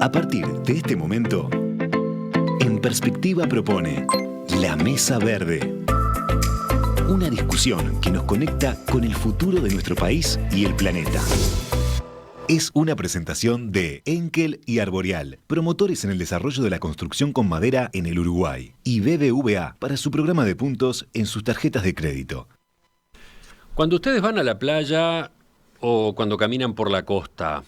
A partir de este momento, En Perspectiva propone La Mesa Verde. Una discusión que nos conecta con el futuro de nuestro país y el planeta. Es una presentación de Enkel y Arboreal, promotores en el desarrollo de la construcción con madera en el Uruguay, y BBVA para su programa de puntos en sus tarjetas de crédito. Cuando ustedes van a la playa o cuando caminan por la costa,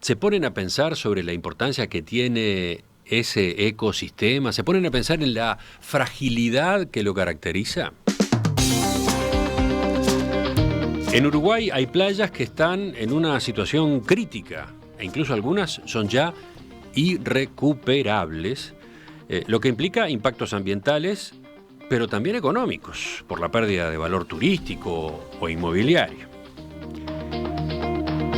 ¿se ponen a pensar sobre la importancia que tiene ese ecosistema? ¿Se ponen a pensar en la fragilidad que lo caracteriza? En Uruguay hay playas que están en una situación crítica, e incluso algunas son ya irrecuperables, lo que implica impactos ambientales, pero también económicos, por la pérdida de valor turístico o inmobiliario.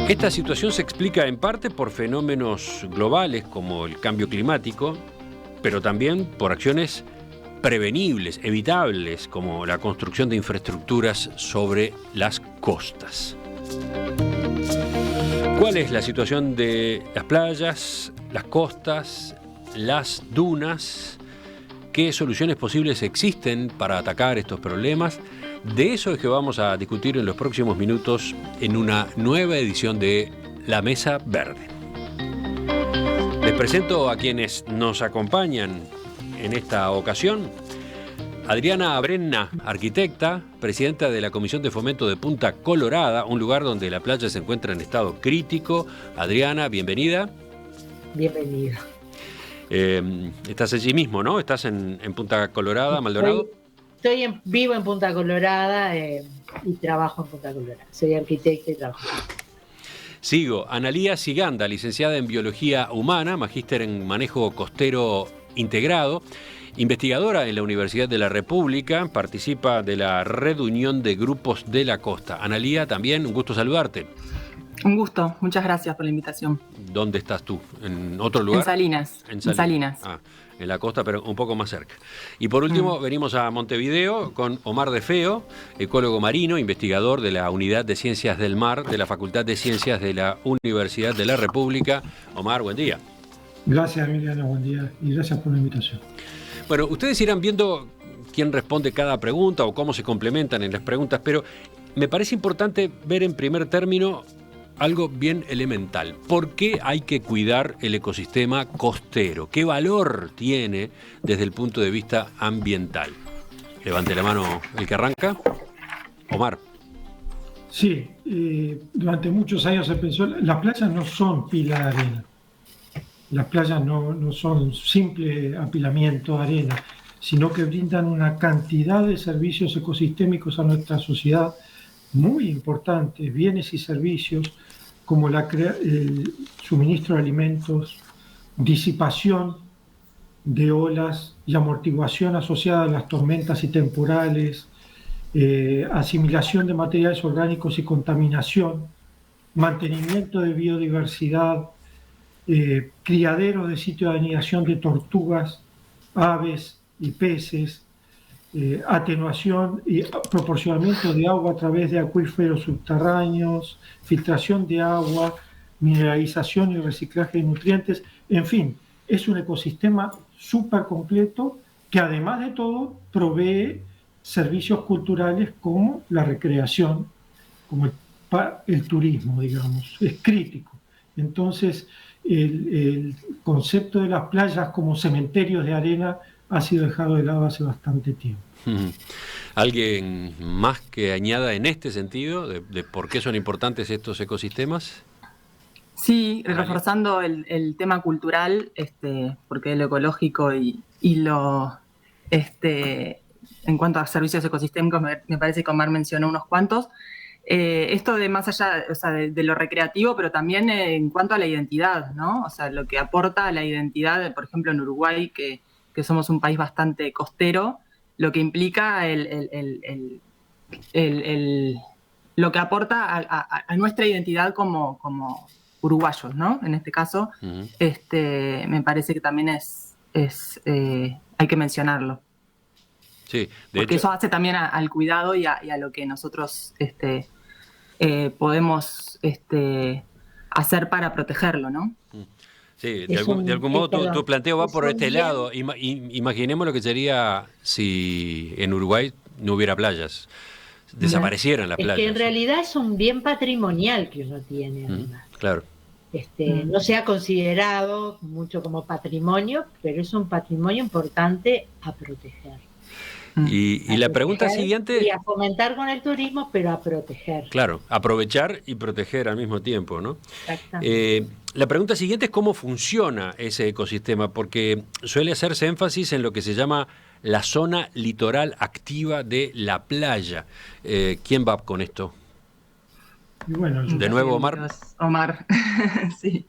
Esta situación se explica en parte por fenómenos globales como el cambio climático, pero también por acciones prevenibles, evitables, como la construcción de infraestructuras sobre las costas. ¿Cuál es la situación de las playas, las costas, las dunas? ¿Qué soluciones posibles existen para atacar estos problemas? De eso es que vamos a discutir en los próximos minutos en una nueva edición de La Mesa Verde. Les presento a quienes nos acompañan en esta ocasión. Adriana Abrenna, arquitecta, presidenta de la Comisión de Fomento de Punta Colorada, un lugar donde la playa se encuentra en estado crítico. Adriana, bienvenida. Bienvenida. Estás allí mismo, ¿no? ¿Estás en Punta Colorada, Maldonado? Vivo en Punta Colorada y trabajo en Punta Colorada. Soy arquitecta y trabajo. Sigo. Analía Siganda, licenciada en Biología Humana, magíster en Manejo Costero Integrado, investigadora en la Universidad de la República, participa de la Red Unión de Grupos de la Costa. Analía, también un gusto saludarte. Un gusto, muchas gracias por la invitación. ¿Dónde estás tú? ¿En otro lugar? En Salinas. En Salinas. Ah, en la costa, pero un poco más cerca. Y por último, venimos a Montevideo con Omar De Feo, ecólogo marino, investigador de la Unidad de Ciencias del Mar de la Facultad de Ciencias de la Universidad de la República. Omar, buen día. Gracias, Emiliano, buen día y gracias por la invitación. Bueno, ustedes irán viendo quién responde cada pregunta o cómo se complementan en las preguntas, pero me parece importante ver en primer término algo bien elemental. ¿Por qué hay que cuidar el ecosistema costero? ¿Qué valor tiene desde el punto de vista ambiental? Levante la mano el que arranca. Omar. Sí, durante muchos años se pensó, las playas no son pila de arena. Las playas no son simple apilamiento de arena, sino que brindan una cantidad de servicios ecosistémicos a nuestra sociedad muy importantes, bienes y servicios como el suministro de alimentos, disipación de olas y amortiguación asociada a las tormentas y temporales, asimilación de materiales orgánicos y contaminación, mantenimiento de biodiversidad, criaderos de sitios de anidación de tortugas, aves y peces, atenuación y proporcionamiento de agua a través de acuíferos subterráneos, filtración de agua, mineralización y reciclaje de nutrientes. En fin, es un ecosistema súper completo que además de todo provee servicios culturales como la recreación, como el turismo, digamos, es crítico. Entonces, el concepto de las playas como cementerios de arena ha sido dejado de lado hace bastante tiempo. ¿Alguien más que añada en este sentido de por qué son importantes estos ecosistemas? Sí, reforzando el tema cultural, porque lo ecológico y lo en cuanto a servicios ecosistémicos me parece que Omar mencionó unos cuantos. Esto de más allá, o sea, de lo recreativo, pero también en cuanto a la identidad, ¿no? O sea, lo que aporta a la identidad, por ejemplo, en Uruguay, que somos un país bastante costero, lo que implica lo que aporta a nuestra identidad como uruguayos, ¿no? En este caso, me parece que también hay que mencionarlo. Sí, porque eso hace también al cuidado y a lo que nosotros podemos hacer para protegerlo, ¿no? Sí, Es de algún modo perdón, tu planteo va es por un este bien. lado. Imaginemos lo que sería si en Uruguay no hubiera playas, desaparecieran las Es que en playas. realidad es un bien patrimonial que uno tiene, además. Claro. No se ha considerado mucho como patrimonio, pero es un patrimonio importante a proteger. Y la pregunta Y siguiente, a fomentar con el turismo, pero a proteger. claro, aprovechar y proteger al mismo tiempo, ¿no? Exactamente. La pregunta siguiente es cómo funciona ese ecosistema, porque suele hacerse énfasis en lo que se llama la zona litoral activa de la playa. ¿Quién va con esto? Y bueno, De nuevo, Omar. Omar, sí.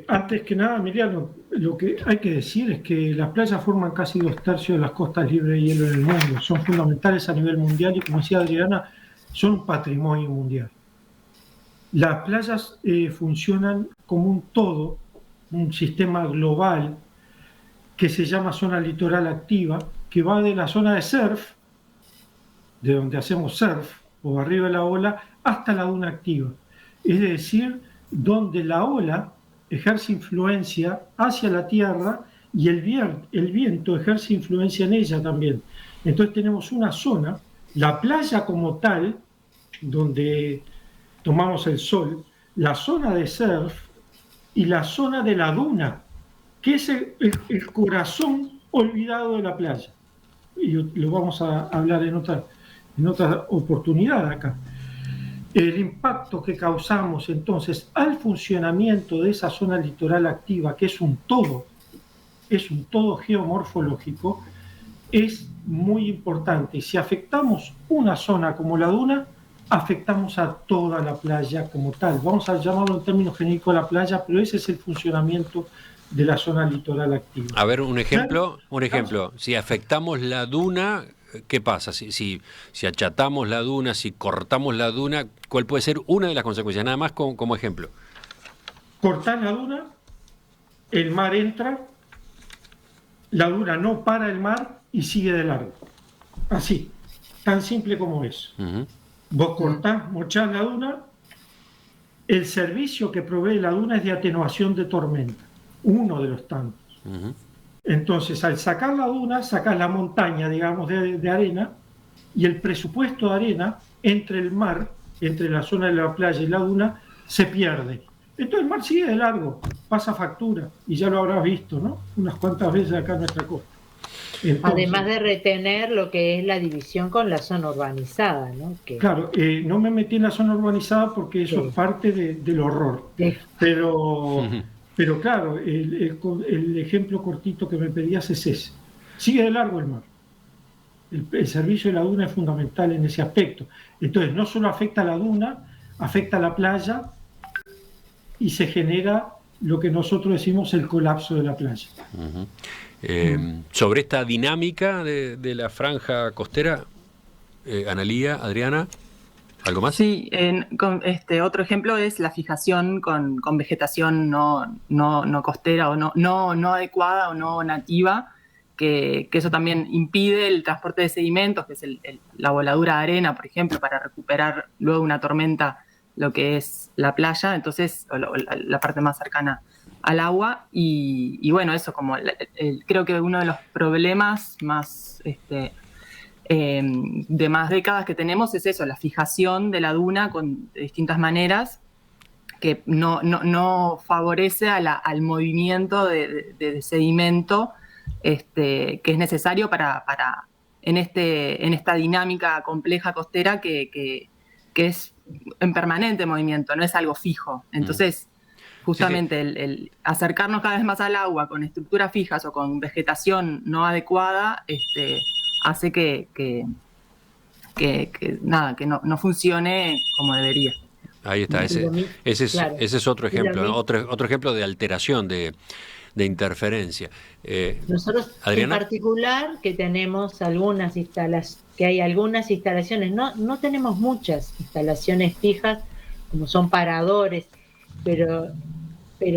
antes que nada, Emiliano, lo que hay que decir es que las playas forman casi 2/3 de las costas libres de hielo en el mundo. Son fundamentales a nivel mundial y, como decía Adriana, son un patrimonio mundial. Las playas funcionan como un todo, un sistema global que se llama zona litoral activa, que va de la zona de surf, de donde hacemos surf, o arriba de la ola, hasta la duna activa. Es decir, donde la ola ejerce influencia hacia la tierra y el viento ejerce influencia en ella también. Entonces tenemos una zona, la playa como tal, donde tomamos el sol, la zona de surf y la zona de la duna, que es el corazón olvidado de la playa. Y lo vamos a hablar en otra oportunidad acá. El impacto que causamos entonces al funcionamiento de esa zona litoral activa, que es un todo geomorfológico, es muy importante. Y si afectamos una zona como la duna, afectamos a toda la playa como tal. Vamos a llamarlo en términos genéricos la playa, pero ese es el funcionamiento de la zona litoral activa. A ver, un ejemplo. Si afectamos la duna, ¿qué pasa? Si achatamos la duna, si cortamos la duna, ¿cuál puede ser una de las consecuencias? Nada más como ejemplo. Cortar la duna, el mar entra, la duna no para el mar y sigue de largo. Así, tan simple como es. Vos cortás, mochás la duna, el servicio que provee la duna es de atenuación de tormenta, uno de los tantos. Entonces, al sacar la duna, sacás la montaña, digamos, de arena, y el presupuesto de arena entre el mar, entre la zona de la playa y la duna, se pierde. Entonces el mar sigue de largo, pasa factura, y ya lo habrás visto, ¿no? Unas cuantas veces acá en nuestra costa. Entonces, además de retener lo que es la división con la zona urbanizada, ¿no? Claro, no me metí en la zona urbanizada porque eso es parte del horror. Sí. Pero claro, el ejemplo cortito que me pedías es ese. Sigue de largo el mar. El servicio de la duna es fundamental en ese aspecto. Entonces, no solo afecta a la duna, afecta a la playa y se genera lo que nosotros decimos el colapso de la playa. Sobre esta dinámica de la franja costera, Analía, Adriana, ¿algo más? Sí, otro ejemplo es la fijación con vegetación no costera o no adecuada o no nativa, que eso también impide el transporte de sedimentos, que es la voladura de arena, por ejemplo, para recuperar luego una tormenta lo que es la playa, entonces la parte más cercana al agua. Y bueno, eso como creo que uno de los problemas más de más décadas que tenemos es eso, la fijación de la duna de distintas maneras que no favorece al movimiento de sedimento que es necesario para en esta dinámica compleja costera que es en permanente movimiento, no es algo fijo. Entonces, justamente el acercarnos cada vez más al agua con estructuras fijas o con vegetación no adecuada hace que no funcione como debería. Ahí está, ese es otro ejemplo, ¿no? Otro ejemplo de alteración, de interferencia. Nosotros ¿Adriana? en particular que tenemos algunas instalaciones, no tenemos muchas instalaciones fijas, como son paradores, pero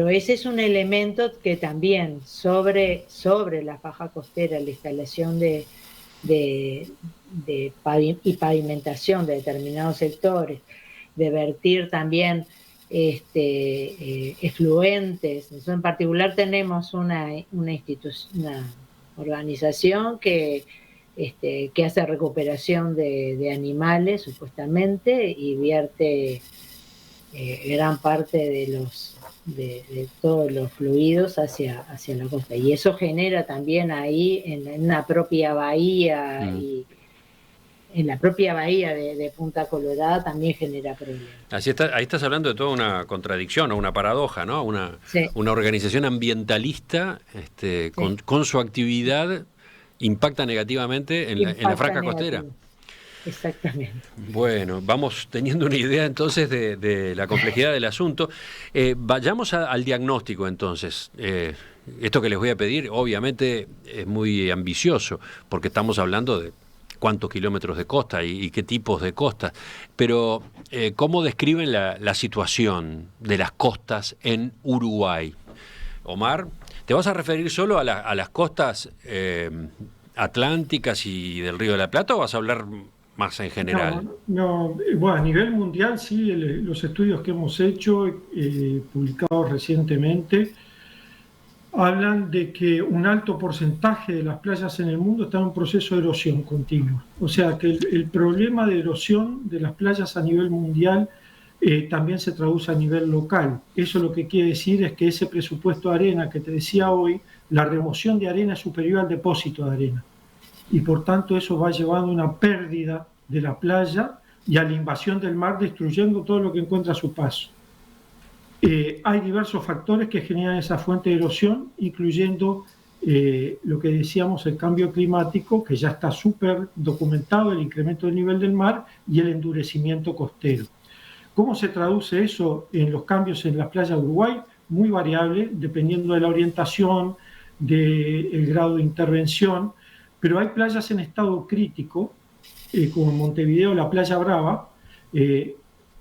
ese es un elemento que también sobre la faja costera, la instalación y pavimentación de determinados sectores, de vertir también efluentes. Nosotros en particular tenemos una organización que hace recuperación de animales, supuestamente, y vierte gran parte de todos los fluidos hacia la costa. Y eso genera también ahí, en una propia bahía, y en la propia bahía de Punta Colorada también genera problemas. Ahí estás hablando de toda una contradicción o una paradoja, ¿no? Sí. Una organización ambientalista con su actividad impacta negativamente en la franja costera. Exactamente. Bueno, vamos teniendo una idea entonces de la complejidad del asunto. Vayamos al diagnóstico entonces. Esto que les voy a pedir obviamente es muy ambicioso porque estamos hablando de cuántos kilómetros de costa y qué tipos de costas, pero ¿cómo describen la situación de las costas en Uruguay? Omar, ¿te vas a referir solo a las costas atlánticas y del Río de la Plata o vas a hablar más en general? No, bueno, a nivel mundial sí, los estudios que hemos hecho, publicados recientemente, hablan de que un alto porcentaje de las playas en el mundo están en un proceso de erosión continua. O sea que el problema de erosión de las playas a nivel mundial también se traduce a nivel local. Eso lo que quiere decir es que ese presupuesto de arena que te decía hoy, la remoción de arena es superior al depósito de arena. Y por tanto eso va llevando a una pérdida de la playa y a la invasión del mar, destruyendo todo lo que encuentra a su paso. Hay diversos factores que generan esa fuente de erosión, incluyendo lo que decíamos, el cambio climático, que ya está súper documentado, el incremento del nivel del mar y el endurecimiento costero. ¿Cómo se traduce eso en los cambios en las playas de Uruguay? Muy variable, dependiendo de la orientación, del grado de intervención, pero hay playas en estado crítico, como en Montevideo, la Playa Brava.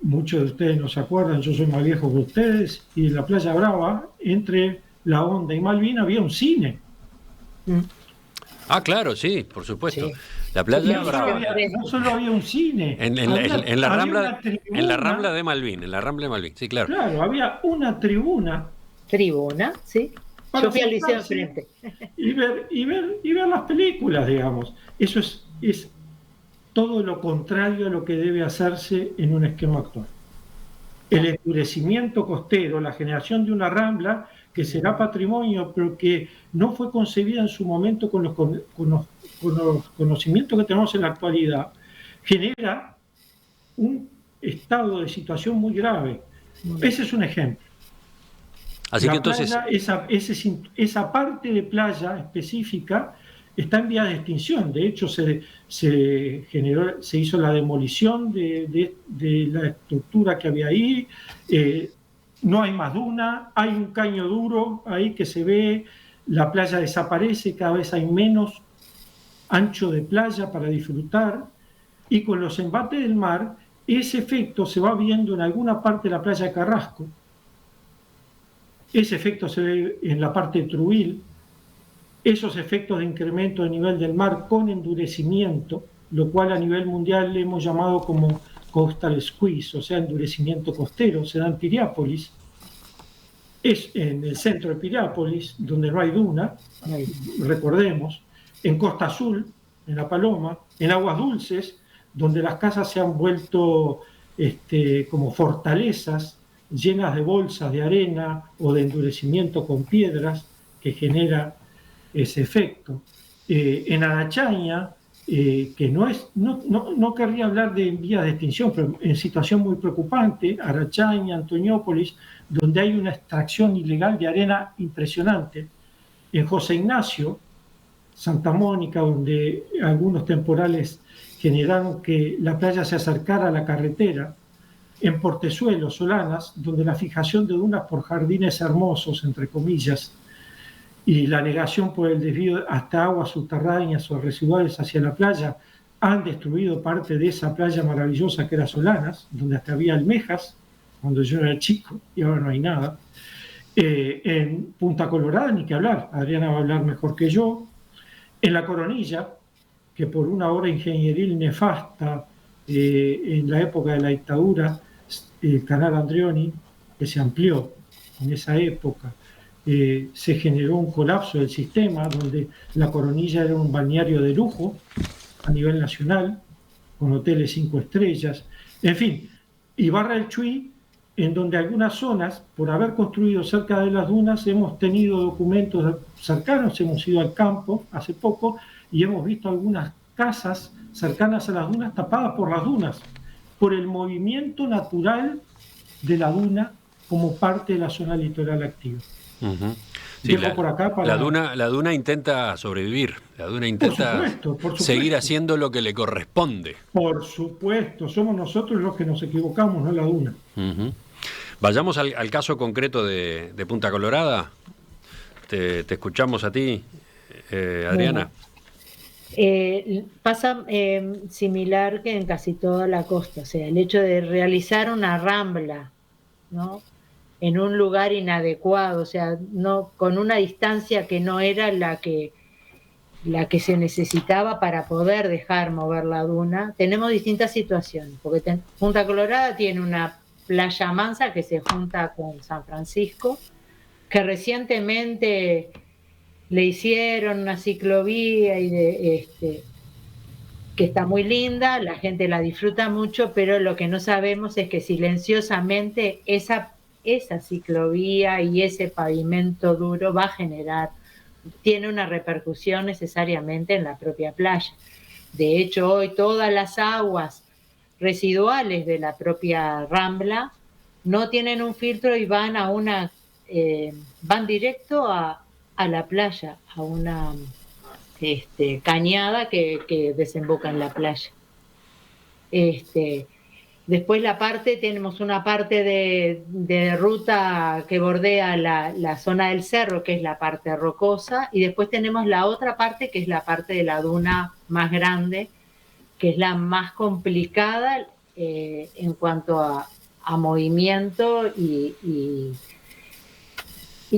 Muchos de ustedes no se acuerdan, yo soy más viejo que ustedes, y en la Playa Brava, entre La Honda y Malvin, había un cine. Ah, claro, sí, por supuesto. Sí. La Playa Brava. No solo había un cine. En la Rambla de Malvin, sí, claro. Claro, había una tribuna. Tribuna, sí. Yo fui al liceo enfrente. Y ver las películas, digamos. Eso es todo lo contrario a lo que debe hacerse en un esquema actual. El endurecimiento costero, la generación de una rambla que será patrimonio, pero que no fue concebida en su momento con los conocimientos que tenemos en la actualidad, genera un estado de situación muy grave. Ese es un ejemplo. Así que entonces esa parte de playa específica está en vía de extinción. De hecho, se hizo la demolición de la estructura que había ahí. No hay más duna, hay un caño duro ahí que se ve, la playa desaparece, cada vez hay menos ancho de playa para disfrutar, y con los embates del mar, ese efecto se va viendo en alguna parte de la playa de Carrasco, ese efecto se ve en la parte de Truil, esos efectos de incremento del nivel del mar con endurecimiento, lo cual a nivel mundial le hemos llamado como coastal squeeze, o sea, endurecimiento costero, se da en Piriápolis, es en el centro de Piriápolis, donde no hay duna, recordemos, en Costa Azul, en La Paloma, en Aguas Dulces, donde las casas se han vuelto como fortalezas llenas de bolsas de arena o de endurecimiento con piedras que genera ese efecto. En Arachaña, que no querría hablar de vías de extinción, pero en situación muy preocupante, Arachaña, Antoñópolis, donde hay una extracción ilegal de arena impresionante. En José Ignacio, Santa Mónica, donde algunos temporales generaron que la playa se acercara a la carretera. En Portezuelo, Solanas, donde la fijación de dunas por jardines hermosos, entre comillas, y la negación por el desvío hasta aguas subterráneas o residuales hacia la playa, han destruido parte de esa playa maravillosa que era Solanas, donde hasta había almejas cuando yo era chico, y ahora no hay nada. En Punta Colorada, ni que hablar, Adriana va a hablar mejor que yo. En La Coronilla, que por una obra ingenieril nefasta en la época de la dictadura, el canal Andreoni que se amplió en esa época. Se generó un colapso del sistema donde La Coronilla era un balneario de lujo a nivel nacional, con hoteles 5 estrellas, en fin, y Barra del Chuy, en donde algunas zonas, por haber construido cerca de las dunas, hemos tenido documentos cercanos, hemos ido al campo hace poco y hemos visto algunas casas cercanas a las dunas tapadas por las dunas, por el movimiento natural de la duna como parte de la zona litoral activa. Uh-huh. Sí, por acá para... la duna intenta sobrevivir, la duna intenta por supuesto. Seguir haciendo lo que le corresponde. Por supuesto, somos nosotros los que nos equivocamos, no la duna. Uh-huh. Vayamos al caso concreto de Punta Colorada. Te escuchamos a ti, Adriana. Pasa similar que en casi toda la costa, o sea, el hecho de realizar una rambla, ¿no?, en un lugar inadecuado, o sea, no con una distancia que no era la que se necesitaba para poder dejar mover la duna. Tenemos distintas situaciones, porque Punta Colorada tiene una playa mansa que se junta con San Francisco, que recientemente le hicieron una ciclovía y que está muy linda, la gente la disfruta mucho, pero lo que no sabemos es que silenciosamente esa ciclovía y ese pavimento duro tiene una repercusión necesariamente en la propia playa. De hecho, hoy todas las aguas residuales de la propia Rambla no tienen un filtro y van van directo a la playa, a una cañada que desemboca en la playa. Después tenemos una parte de ruta que bordea la zona del cerro, que es la parte rocosa, y después tenemos la otra parte, que es la parte de la duna más grande, que es la más complicada en cuanto a movimiento y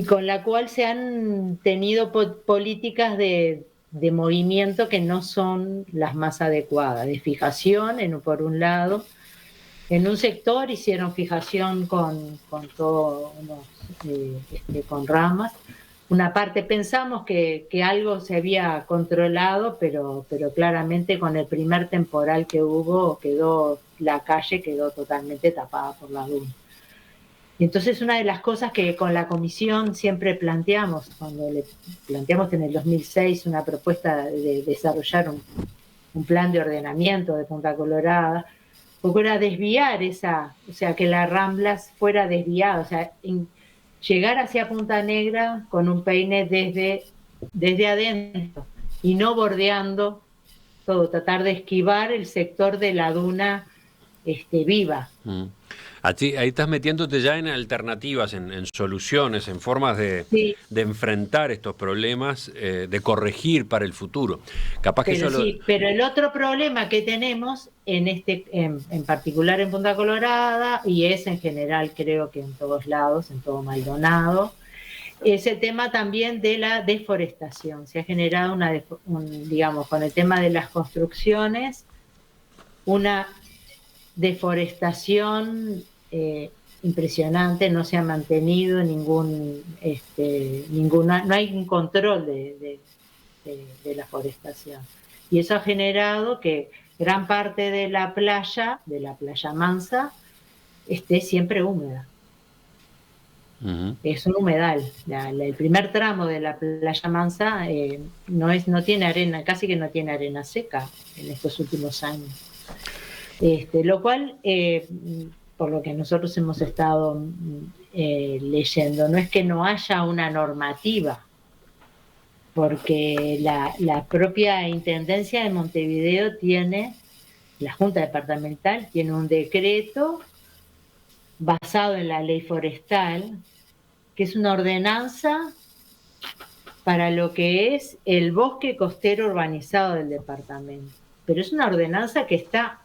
con la cual se han tenido políticas de movimiento que no son las más adecuadas, de fijación por un lado. En un sector hicieron fijación con ramas. Una parte pensamos que algo se había controlado, pero claramente con el primer temporal que hubo la calle quedó totalmente tapada por la duna. Y entonces una de las cosas que con la comisión siempre planteamos, cuando le planteamos en el 2006 una propuesta de desarrollar un plan de ordenamiento de Punta Colorada, porque era desviar o sea, que la Rambla fuera desviada, o sea, llegar hacia Punta Negra con un peine desde adentro y no bordeando todo, tratar de esquivar el sector de la duna viva. Ahí estás metiéndote ya en alternativas, en soluciones, en formas de enfrentar estos problemas, de corregir para el futuro. Pero el otro problema que tenemos en particular en Punta Colorada, y es en general creo que en todos lados, en todo Maldonado, es el tema también de la deforestación. Se ha generado digamos, con el tema de las construcciones, una deforestación impresionante, no se ha mantenido no hay un control de la forestación, y eso ha generado que gran parte de la playa mansa esté siempre húmeda. Uh-huh. Es un humedal. El primer tramo de la playa mansa no tiene arena, casi que no tiene arena seca en estos últimos años. Lo cual, por lo que nosotros hemos estado leyendo, no es que no haya una normativa, porque la propia Intendencia de Montevideo la Junta Departamental tiene un decreto basado en la ley forestal, que es una ordenanza para lo que es el bosque costero urbanizado del departamento. Pero es una ordenanza que está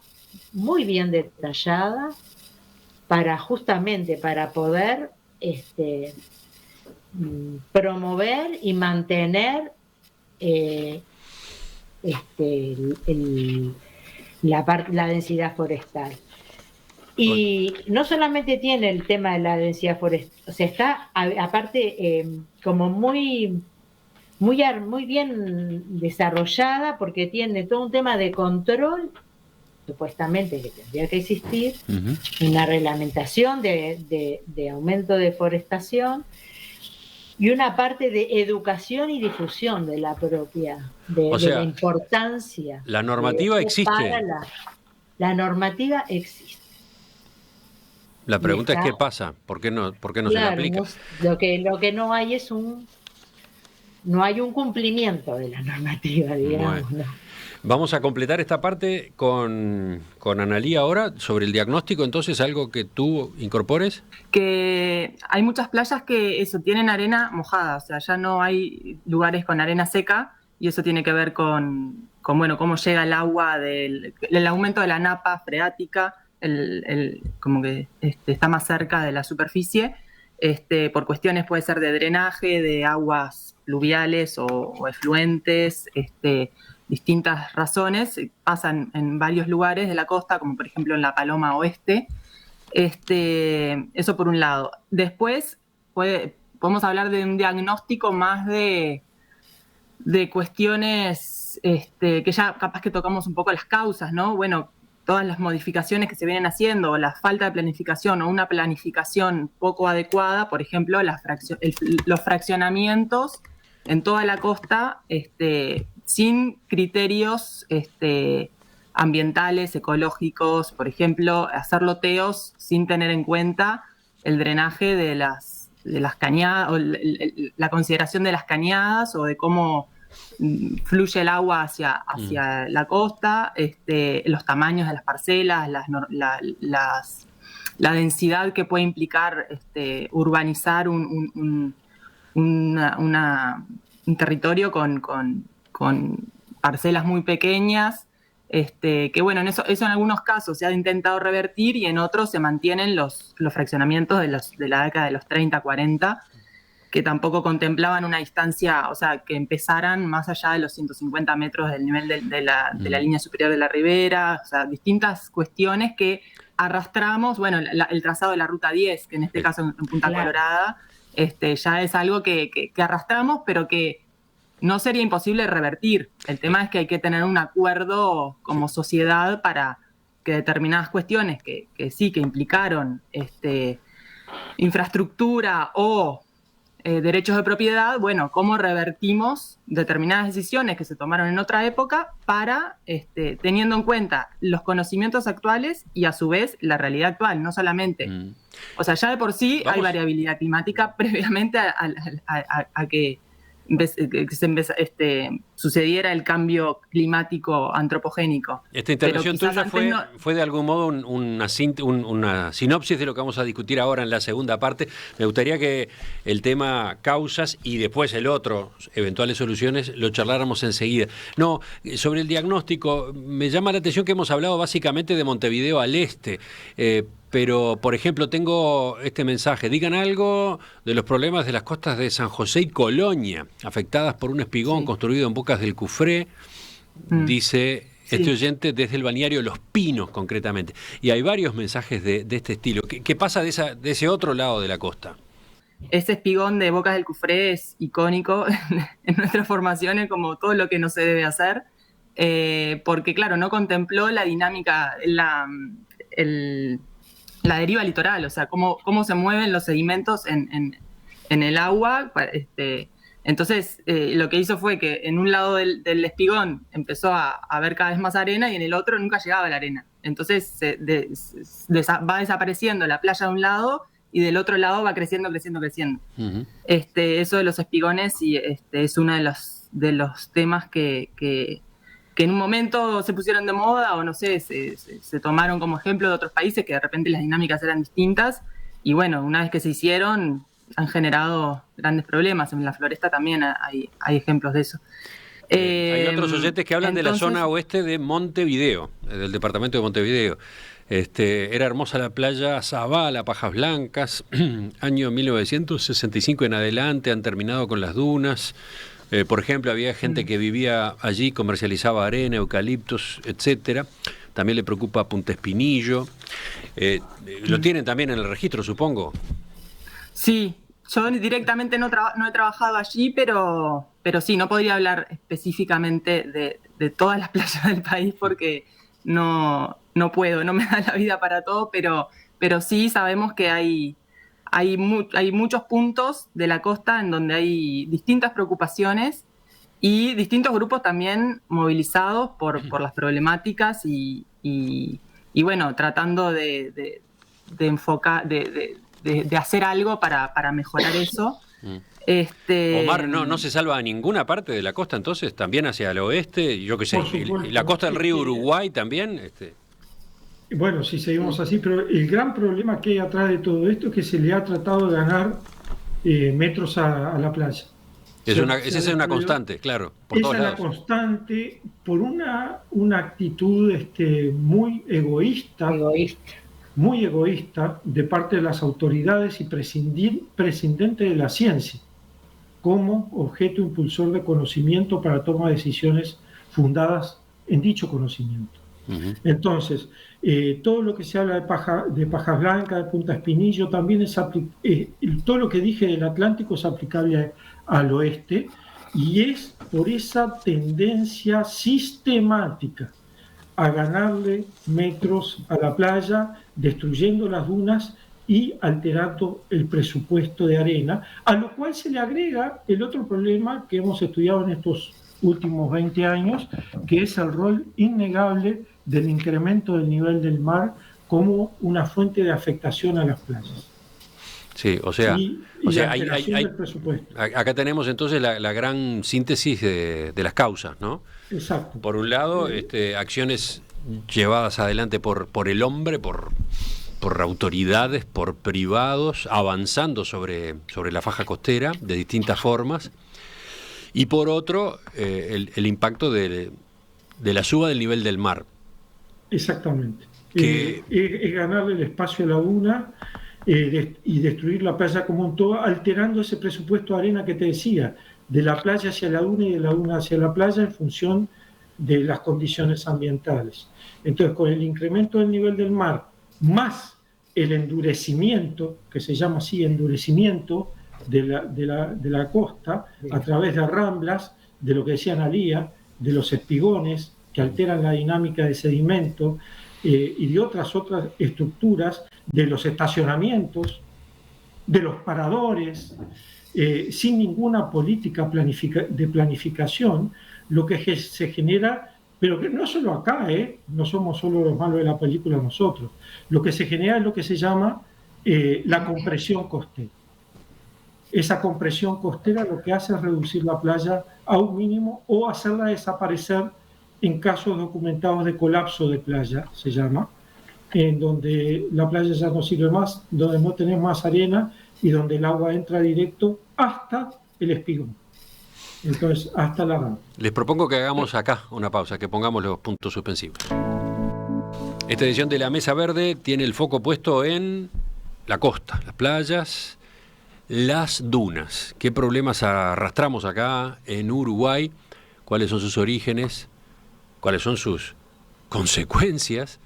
muy bien detallada justamente para poder promover y mantener la densidad forestal. Y no solamente tiene el tema de la densidad forestal, o sea, está aparte como muy bien desarrollada, porque tiene todo un tema de control, supuestamente que tendría que existir, una reglamentación de aumento de forestación y una parte de educación y difusión de la propia, de la importancia. La normativa existe. La normativa existe. La pregunta es qué pasa, ¿por qué no se le aplica? Lo que no hay es no hay un cumplimiento de la normativa, digamos. Bueno. ¿No? Vamos a completar esta parte con Analía ahora sobre el diagnóstico. Entonces, ¿algo que tú incorpores? Que hay muchas playas que tienen arena mojada, o sea, ya no hay lugares con arena seca, y eso tiene que ver con cómo llega el agua, el aumento de la napa freática, como que está más cerca de la superficie, por cuestiones puede ser de drenaje, de aguas pluviales o efluentes, distintas razones, pasan en varios lugares de la costa, como por ejemplo en la Paloma Oeste. Eso por un lado. Después podemos hablar de un diagnóstico más de cuestiones que ya capaz que tocamos un poco las causas, ¿no? Bueno, todas las modificaciones que se vienen haciendo, la falta de planificación o una planificación poco adecuada, por ejemplo, los fraccionamientos en toda la costa, sin criterios ambientales, ecológicos, por ejemplo, hacer loteos sin tener en cuenta el drenaje de las cañadas, o la consideración de las cañadas, o de cómo fluye el agua hacia la costa, los tamaños de las parcelas, la densidad que puede implicar urbanizar un territorio con parcelas muy pequeñas, que bueno, eso en algunos casos se ha intentado revertir, y en otros se mantienen los fraccionamientos de la década de los 30, 40, que tampoco contemplaban una distancia, o sea, que empezaran más allá de los 150 metros del nivel de la línea superior de la ribera, o sea, distintas cuestiones que arrastramos. Bueno, el trazado de la Ruta 10, que en este caso en Punta Colorada, ya es algo que arrastramos, pero que no sería imposible revertir. El tema es que hay que tener un acuerdo como sociedad para que determinadas cuestiones que implicaron infraestructura o derechos de propiedad, bueno, cómo revertimos determinadas decisiones que se tomaron en otra época para, teniendo en cuenta los conocimientos actuales y a su vez la realidad actual, no solamente. O sea, ya de por sí hay variabilidad climática previamente a que sucediera el cambio climático antropogénico. Esta intervención tuya fue de algún modo una sinopsis de lo que vamos a discutir ahora en la segunda parte. Me gustaría que el tema causas y después el otro, eventuales soluciones, lo charláramos enseguida. No, sobre el diagnóstico, me llama la atención que hemos hablado básicamente de Montevideo al este, pero, por ejemplo, tengo este mensaje. Digan algo de los problemas de las costas de San José y Colonia, afectadas por un espigón construido en Bocas del Cufré, dice este oyente, desde el balneario Los Pinos, concretamente. Y hay varios mensajes de este estilo. ¿Qué pasa de ese otro lado de la costa? Ese espigón de Bocas del Cufré es icónico en nuestras formaciones, como todo lo que no se debe hacer, porque, claro, no contempló la dinámica, la deriva litoral, o sea, cómo se mueven los sedimentos en el agua. Entonces, lo que hizo fue que en un lado del espigón empezó a haber cada vez más arena, y en el otro nunca llegaba la arena. Entonces, va desapareciendo la playa de un lado, y del otro lado va creciendo. Uh-huh. Eso de los espigones es uno de los temas que en un momento se pusieron de moda, o no sé, se tomaron como ejemplo de otros países que de repente las dinámicas eran distintas, y bueno, una vez que se hicieron, han generado grandes problemas. En la Floresta también hay ejemplos de eso. Hay otros oyentes que hablan de la zona oeste de Montevideo, del departamento de Montevideo. Era hermosa la playa Zavala, Pajas Blancas, año 1965 en adelante, han terminado con las dunas. Por ejemplo, había gente que vivía allí, comercializaba arena, eucaliptos, etcétera. también le preocupa Punta Espinillo. Lo tienen también en el registro, supongo. Sí, yo directamente no he trabajado allí, pero sí, no podría hablar específicamente de todas las playas del país porque no puedo, no me da la vida para todo, pero sí sabemos que hay muchos puntos de la costa en donde hay distintas preocupaciones y distintos grupos también movilizados por las problemáticas y bueno, tratando de enfocar, de hacer algo para mejorar eso. Omar, no se salva a ninguna parte de la costa, entonces, también hacia el oeste, yo qué sé, la costa del río Uruguay también. Bueno, si seguimos así, pero el gran problema que hay atrás de todo esto es que se le ha tratado de ganar metros a la playa. Esa es una constante, claro, por todos lados. Esa es la constante por una actitud muy egoísta de parte de las autoridades y prescindente de la ciencia, como objeto impulsor de conocimiento para toma de decisiones fundadas en dicho conocimiento. Uh-huh. Entonces, todo lo que se habla de Pajas Blancas, de Punta Espinillo, también todo lo que dije del Atlántico es aplicable al oeste, y es por esa tendencia sistemática a ganarle metros a la playa, destruyendo las dunas y alterando el presupuesto de arena, a lo cual se le agrega el otro problema que hemos estudiado en estos últimos 20 años, que es el rol innegable del incremento del nivel del mar como una fuente de afectación a las playas. Sí, acá tenemos entonces la gran síntesis de las causas, ¿no? Exacto. Por un lado, acciones llevadas adelante por el hombre, por autoridades, por privados, avanzando sobre la faja costera de distintas formas, y por otro, el impacto de la suba del nivel del mar. Exactamente. Es ganarle el espacio a la duna y destruir la playa como un todo, alterando ese presupuesto de arena que te decía, de la playa hacia la duna y de la duna hacia la playa en función de las condiciones ambientales. Entonces, con el incremento del nivel del mar, más el endurecimiento, que se llama así, endurecimiento de la costa, a través de ramblas, de lo que decía Analía, de los espigones, que alteran la dinámica de sedimento, y de otras estructuras, de los estacionamientos, de los paradores, sin ninguna política de planificación, lo que se genera, pero que no solo acá, no somos solo los malos de la película nosotros, lo que se genera es lo que se llama la compresión costera. Esa compresión costera lo que hace es reducir la playa a un mínimo o hacerla desaparecer en casos documentados de colapso de playa, se llama, en donde la playa ya no sirve más, donde no tenemos más arena y donde el agua entra directo hasta el espigón. Entonces, hasta la rama. Les propongo que hagamos acá una pausa, que pongamos los puntos suspensivos. Esta edición de La Mesa Verde tiene el foco puesto en la costa, las playas, las dunas. ¿Qué problemas arrastramos acá en Uruguay? ¿Cuáles son sus orígenes? ¿Cuáles son sus consecuencias?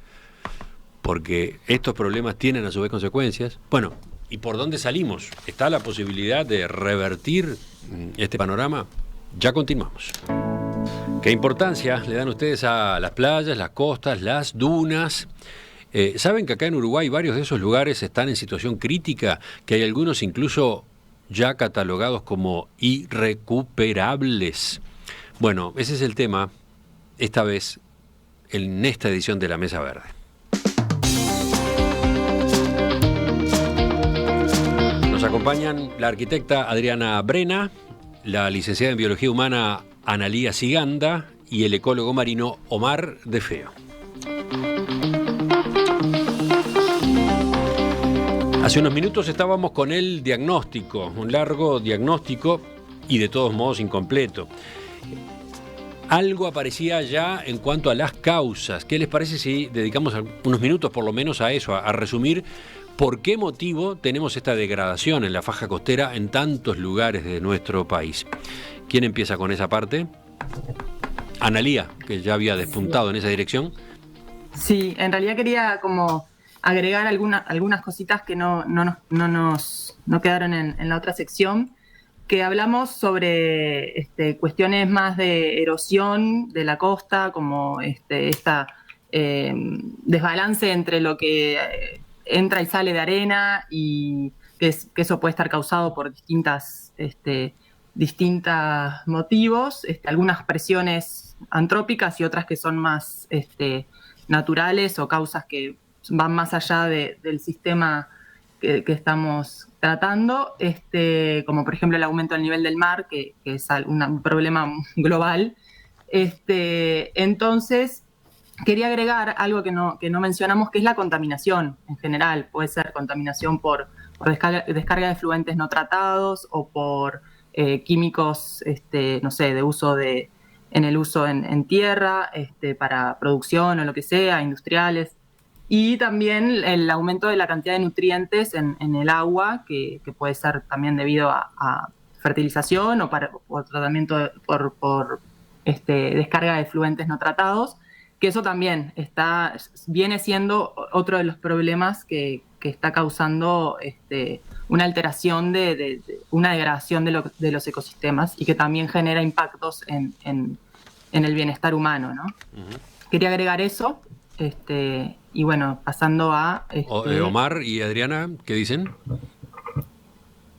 Porque estos problemas tienen a su vez consecuencias. Bueno, ¿y por dónde salimos? ¿Está la posibilidad de revertir este panorama? Ya continuamos. ¿Qué importancia le dan ustedes a las playas, las costas, las dunas? ¿Saben que acá en Uruguay varios de esos lugares están en situación crítica? Que hay algunos incluso ya catalogados como irrecuperables. Bueno, ese es el tema, esta vez, en esta edición de La Mesa Verde. Nos acompañan la arquitecta Adriana Brena, la licenciada en Biología Humana Analía Siganda y el ecólogo marino Omar De Feo. Hace unos minutos estábamos con el diagnóstico, un largo diagnóstico y de todos modos incompleto. Algo aparecía ya en cuanto a las causas. ¿Qué les parece si dedicamos unos minutos por lo menos a eso, a resumir por qué motivo tenemos esta degradación en la faja costera en tantos lugares de nuestro país? ¿Quién empieza con esa parte? Analía, que ya había despuntado en esa dirección. Sí, en realidad quería como agregar algunas cositas que no quedaron en la otra sección, que hablamos sobre cuestiones más de erosión de la costa, como esta desbalance entre lo que entra y sale de arena, y que eso puede estar causado por distintos motivos, algunas presiones antrópicas y otras que son más naturales o causas que van más allá del sistema que estamos tratando, como por ejemplo el aumento del nivel del mar, que es un problema global. Entonces, quería agregar algo que no mencionamos, que es la contaminación en general. Puede ser contaminación por descarga de fluentes no tratados o por químicos, no sé, en el uso en tierra, para producción o lo que sea, industriales. Y también el aumento de la cantidad de nutrientes en el agua, que puede ser también debido a fertilización o tratamiento por descarga de fluentes no tratados, que eso también viene siendo otro de los problemas que está causando una alteración una degradación de los ecosistemas, y que también genera impactos en el bienestar humano, ¿no? Uh-huh. Quería agregar eso, y bueno, pasando a... Omar y Adriana, ¿qué dicen?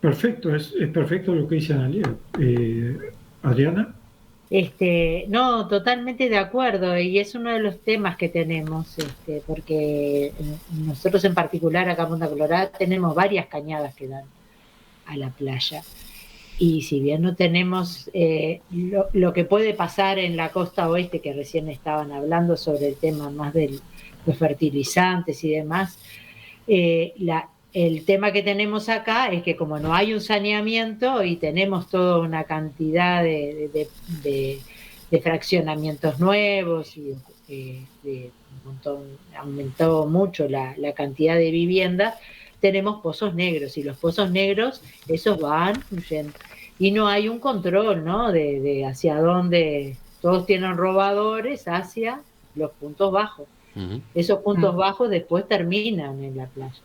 Perfecto, es perfecto lo que dice Analia. Adriana. No, totalmente de acuerdo, y es uno de los temas que tenemos, porque nosotros en particular acá en Punta Colorada tenemos varias cañadas que dan a la playa, y si bien no tenemos lo que puede pasar en la costa oeste, que recién estaban hablando sobre el tema más de los fertilizantes y demás, el tema que tenemos acá es que como no hay un saneamiento y tenemos toda una cantidad de fraccionamientos nuevos, y un montón, aumentó mucho la cantidad de viviendas, tenemos pozos negros, y los pozos negros, esos van fluyendo. Y no hay un control, ¿no? De hacia dónde, todos tienen robadores hacia los puntos bajos. Uh-huh. Esos puntos bajos después terminan en la playa.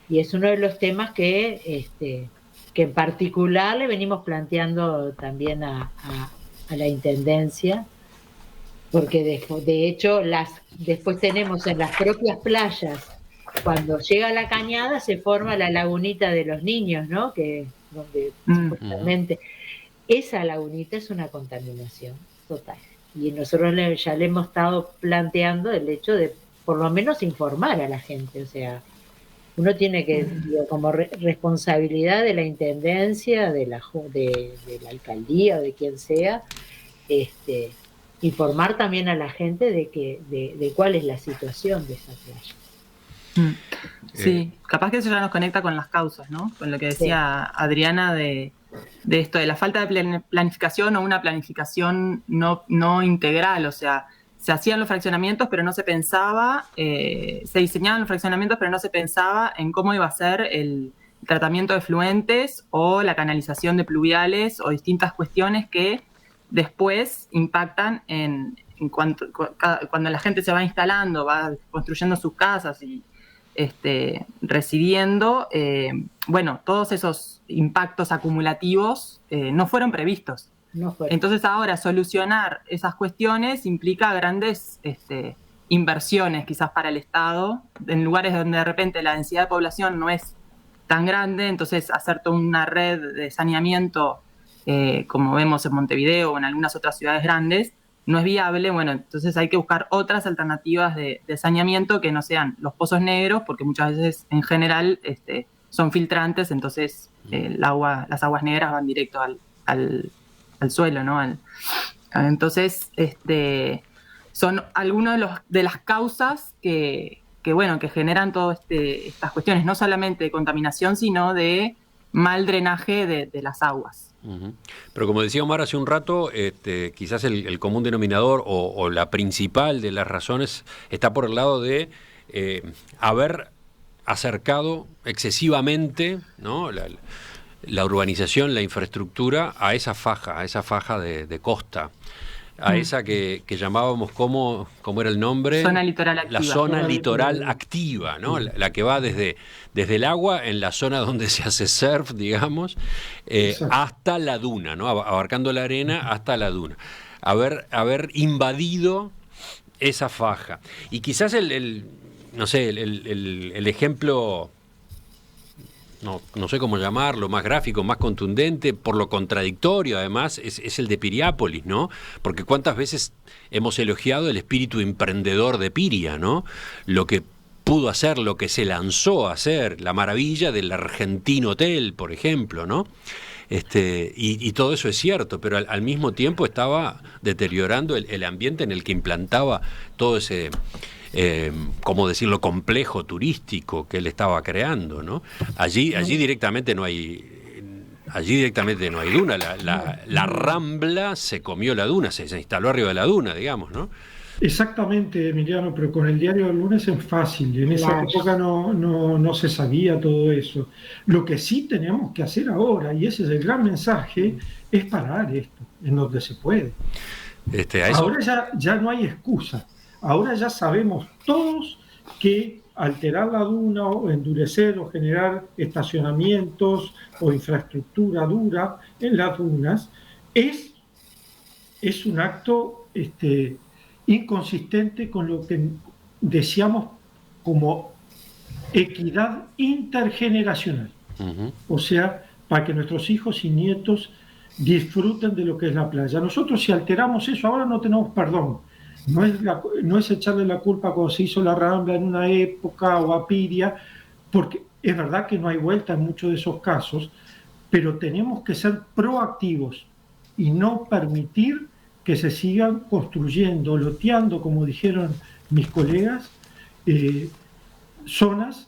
Y es uno de los temas que en particular le venimos planteando también a la Intendencia, porque de hecho después tenemos en las propias playas, cuando llega la cañada se forma la lagunita de los niños, ¿no? Donde supuestamente esa lagunita es una contaminación total. Y nosotros ya le hemos estado planteando el hecho de por lo menos informar a la gente, o sea, uno tiene que, como responsabilidad de la Intendencia, de la alcaldía o de quien sea, informar también a la gente de cuál es la situación de esa playa. Sí, capaz que eso ya nos conecta con las causas, ¿no? Con lo que decía Adriana de esto, de la falta de planificación o una planificación no integral, o sea, se hacían los fraccionamientos, pero no se pensaba, se diseñaban los fraccionamientos, pero no se pensaba en cómo iba a ser el tratamiento de fluentes o la canalización de pluviales o distintas cuestiones que después impactan cuando la gente se va instalando, va construyendo sus casas y residiendo. Bueno, todos esos impactos acumulativos no fueron previstos. No fue. Entonces ahora solucionar esas cuestiones implica grandes inversiones quizás para el Estado, en lugares donde de repente la densidad de población no es tan grande, entonces hacer toda una red de saneamiento, como vemos en Montevideo o en algunas otras ciudades grandes, no es viable. Bueno, entonces hay que buscar otras alternativas de saneamiento que no sean los pozos negros, porque muchas veces en general son filtrantes, entonces las aguas negras van directo al suelo, ¿no? Entonces, son algunas de las causas que generan todas estas cuestiones, no solamente de contaminación, sino de mal drenaje de las aguas. Uh-huh. Pero como decía Omar hace un rato, quizás el común denominador o la principal de las razones está por el lado de haber acercado excesivamente, ¿no?, la urbanización, la infraestructura a esa faja de costa. a esa que llamábamos, ¿cómo era el nombre? Zona litoral activa. La zona litoral activa, ¿no? La que va desde el agua, en la zona donde se hace surf, digamos, hasta la duna, ¿no? Abarcando la arena hasta la duna. Haber invadido esa faja. Y quizás el ejemplo, no sé cómo llamarlo, más gráfico, más contundente, por lo contradictorio además, es el de Piriápolis, ¿no? Porque cuántas veces hemos elogiado el espíritu emprendedor de Piria, ¿no? Lo que pudo hacer, lo que se lanzó a hacer, la maravilla del Argentine Hotel, por ejemplo, ¿no? Y todo eso es cierto, pero al mismo tiempo estaba deteriorando el ambiente en el que implantaba todo ese, ¿cómo decirlo?, complejo turístico que él estaba creando, ¿no? Allí directamente no hay duna. La Rambla se comió la duna, se instaló arriba de la duna, digamos, ¿no? Exactamente, Emiliano, pero con el diario del lunes es fácil. En esa época no se sabía todo eso. Lo que sí tenemos que hacer ahora, y ese es el gran mensaje, es parar esto, en donde se puede. Ahora ya no hay excusa. Ahora ya sabemos todos que alterar la duna o endurecer o generar estacionamientos o infraestructura dura en las dunas es un acto inconsistente con lo que decíamos como equidad intergeneracional. Uh-huh. O sea, para que nuestros hijos y nietos disfruten de lo que es la playa. Nosotros, si alteramos eso, ahora no tenemos perdón. No es echarle la culpa cuando se hizo la Rambla en una época o a Piria, porque es verdad que no hay vuelta en muchos de esos casos, pero tenemos que ser proactivos y no permitir que se sigan construyendo, loteando, como dijeron mis colegas, zonas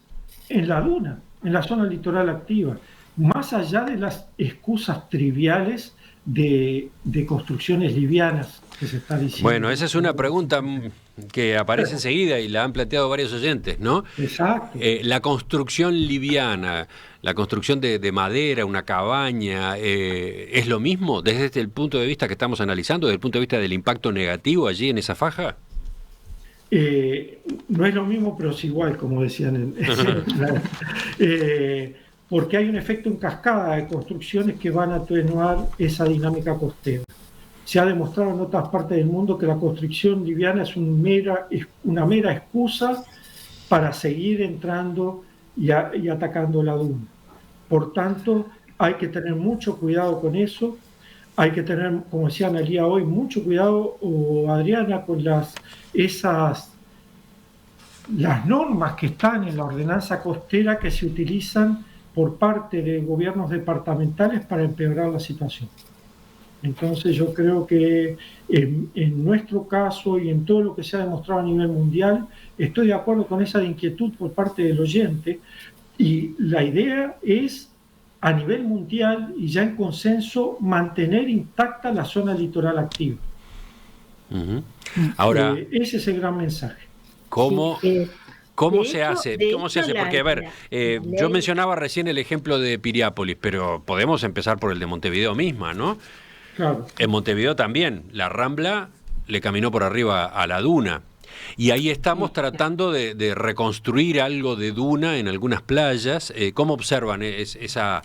en la duna, en la zona litoral activa, más allá de las excusas triviales de construcciones livianas que se está diciendo. Bueno, esa es una pregunta que aparece enseguida y la han planteado varios oyentes, ¿no? Exacto. La construcción liviana, la construcción de madera, una cabaña, ¿es lo mismo desde el punto de vista que estamos analizando, desde el punto de vista del impacto negativo allí en esa faja? No es lo mismo, pero es igual, como decían. Porque hay un efecto en cascada de construcciones que van a atenuar esa dinámica costera. Se ha demostrado en otras partes del mundo que la construcción liviana es una mera excusa para seguir entrando y atacando la duna. Por tanto, hay que tener mucho cuidado con eso. Hay que tener, como decía Analía hoy, mucho cuidado, Adriana, con las normas que están en la ordenanza costera que se utilizan por parte de gobiernos departamentales para empeorar la situación. Entonces yo creo que en nuestro caso y en todo lo que se ha demostrado a nivel mundial, estoy de acuerdo con esa inquietud por parte del oyente, y la idea es a nivel mundial y ya en consenso mantener intacta la zona litoral activa. Uh-huh. Ahora, ese es el gran mensaje. ¿Cómo se hace? Porque, a ver, yo mencionaba recién el ejemplo de Piriápolis, pero podemos empezar por el de Montevideo misma, ¿no? Claro. En Montevideo también, la Rambla le caminó por arriba a la duna. Y ahí estamos tratando de reconstruir algo de duna en algunas playas. ¿Cómo observan esa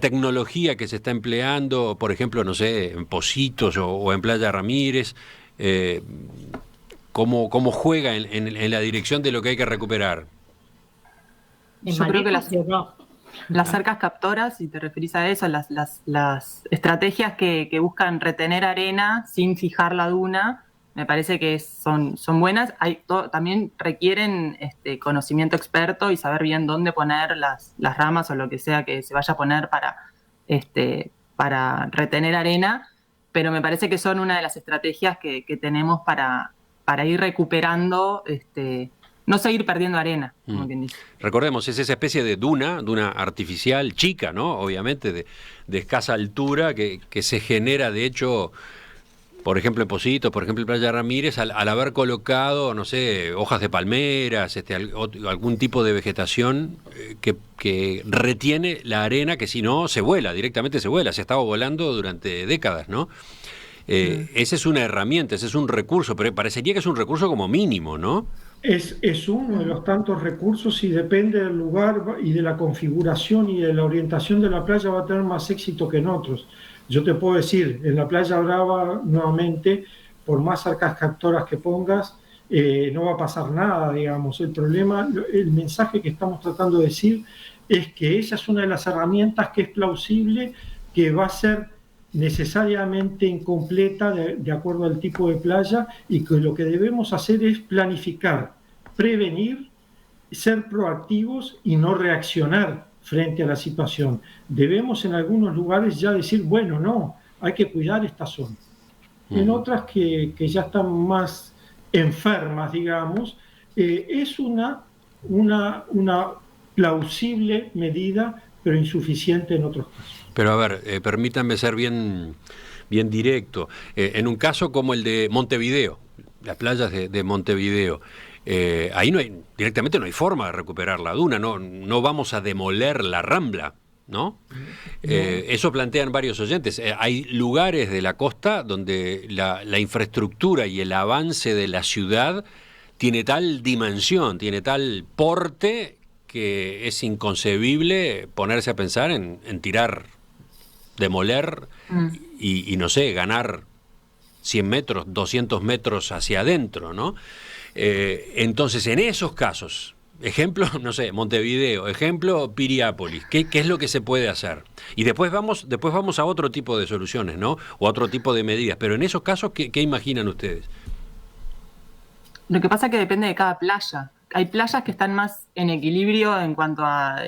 tecnología que se está empleando, por ejemplo, no sé, en Pocitos o en Playa Ramírez? ¿Cómo juega en la dirección de lo que hay que recuperar? Yo creo que las cercas captoras, si te referís a eso, las estrategias que buscan retener arena sin fijar la duna, me parece que son buenas. También requieren conocimiento experto y saber bien dónde poner las ramas o lo que sea que se vaya a poner para retener arena, pero me parece que son una de las estrategias que tenemos para ir recuperando, no seguir perdiendo arena, como quien dice. Recordemos, es esa especie de duna artificial chica, ¿no? Obviamente de escasa altura que se genera, de hecho, por ejemplo en Pocitos, por ejemplo en Playa Ramírez, al haber colocado, no sé, hojas de palmeras, algún tipo de vegetación que retiene la arena, que si no se vuela, directamente se vuela, se ha estado volando durante décadas, ¿no? Esa es una herramienta, ese es un recurso, pero parecería que es un recurso como mínimo, ¿no? Es uno de los tantos recursos y depende del lugar y de la configuración y de la orientación de la playa va a tener más éxito que en otros. Yo te puedo decir, en la Playa Brava, nuevamente, por más arcas captoras que pongas, no va a pasar nada, digamos. El problema, el mensaje que estamos tratando de decir es que esa es una de las herramientas que es plausible, que va a ser necesariamente incompleta de acuerdo al tipo de playa y que lo que debemos hacer es planificar, prevenir, ser proactivos y no reaccionar frente a la situación. Debemos en algunos lugares ya decir, bueno, no, hay que cuidar esta zona. En otras que ya están más enfermas, digamos, es una plausible medida, pero insuficiente en otros casos. Pero a ver, permítanme ser bien directo. En un caso como el de Montevideo, las playas de Montevideo, ahí directamente no hay forma de recuperar la duna, no vamos a demoler la Rambla, ¿no? Eso plantean varios oyentes. Hay lugares de la costa donde la infraestructura y el avance de la ciudad tiene tal dimensión, tiene tal porte, que es inconcebible ponerse a pensar en tirar, demoler y no sé, ganar 100 metros, 200 metros hacia adentro, ¿no? Entonces, en esos casos, ejemplo, no sé, Montevideo, ejemplo, Piriápolis, ¿qué es lo que se puede hacer? Y después vamos a otro tipo de soluciones, ¿no? O a otro tipo de medidas, pero en esos casos, ¿qué imaginan ustedes? Lo que pasa es que depende de cada playa. Hay playas que están más en equilibrio en cuanto a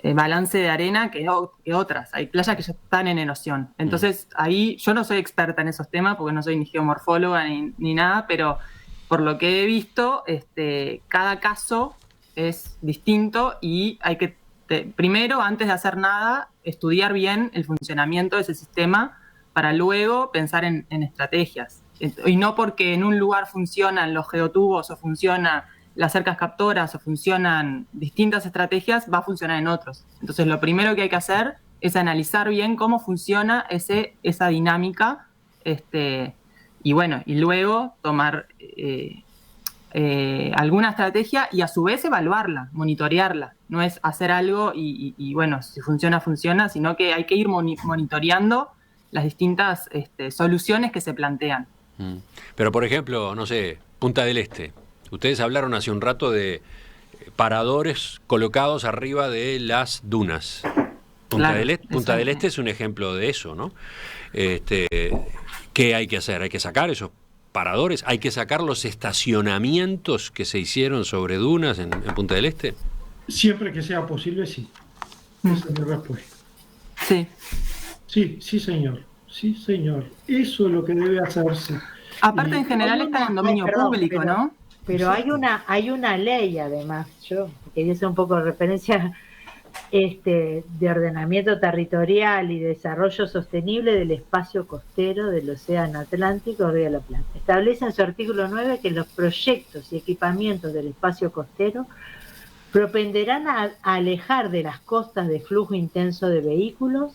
balance de arena que otras. Hay playas que ya están en erosión. Entonces, ahí yo no soy experta en esos temas porque no soy ni geomorfóloga ni nada, pero por lo que he visto, cada caso es distinto y hay que, primero, antes de hacer nada, estudiar bien el funcionamiento de ese sistema para luego pensar en estrategias. Y no porque en un lugar funcionan los geotubos o funcionan las cercas captoras o funcionan distintas estrategias, va a funcionar en otros. Entonces, lo primero que hay que hacer es analizar bien cómo funciona esa dinámica, y bueno, y luego tomar alguna estrategia y a su vez evaluarla, monitorearla. No es hacer algo y bueno, si funciona, funciona, sino que hay que ir monitoreando las distintas soluciones que se plantean. Pero, por ejemplo, no sé, Punta del Este. Ustedes hablaron hace un rato de paradores colocados arriba de las dunas. Punta del Este es un ejemplo de eso, ¿no? ¿Qué hay que hacer? ¿Hay que sacar esos paradores? ¿Hay que sacar los estacionamientos que se hicieron sobre dunas en Punta del Este? Siempre que sea posible, sí. Esa es mi respuesta. Sí. Sí, señor. Sí, señor. Eso es lo que debe hacerse. Aparte, en general está en dominio público, ¿no? Pero hay una ley, además, yo quería hacer un poco de referencia de ordenamiento territorial y desarrollo sostenible del espacio costero del Océano Atlántico, Río de la Plata. Establece en su artículo 9 que los proyectos y equipamientos del espacio costero propenderán a alejar de las costas de flujo intenso de vehículos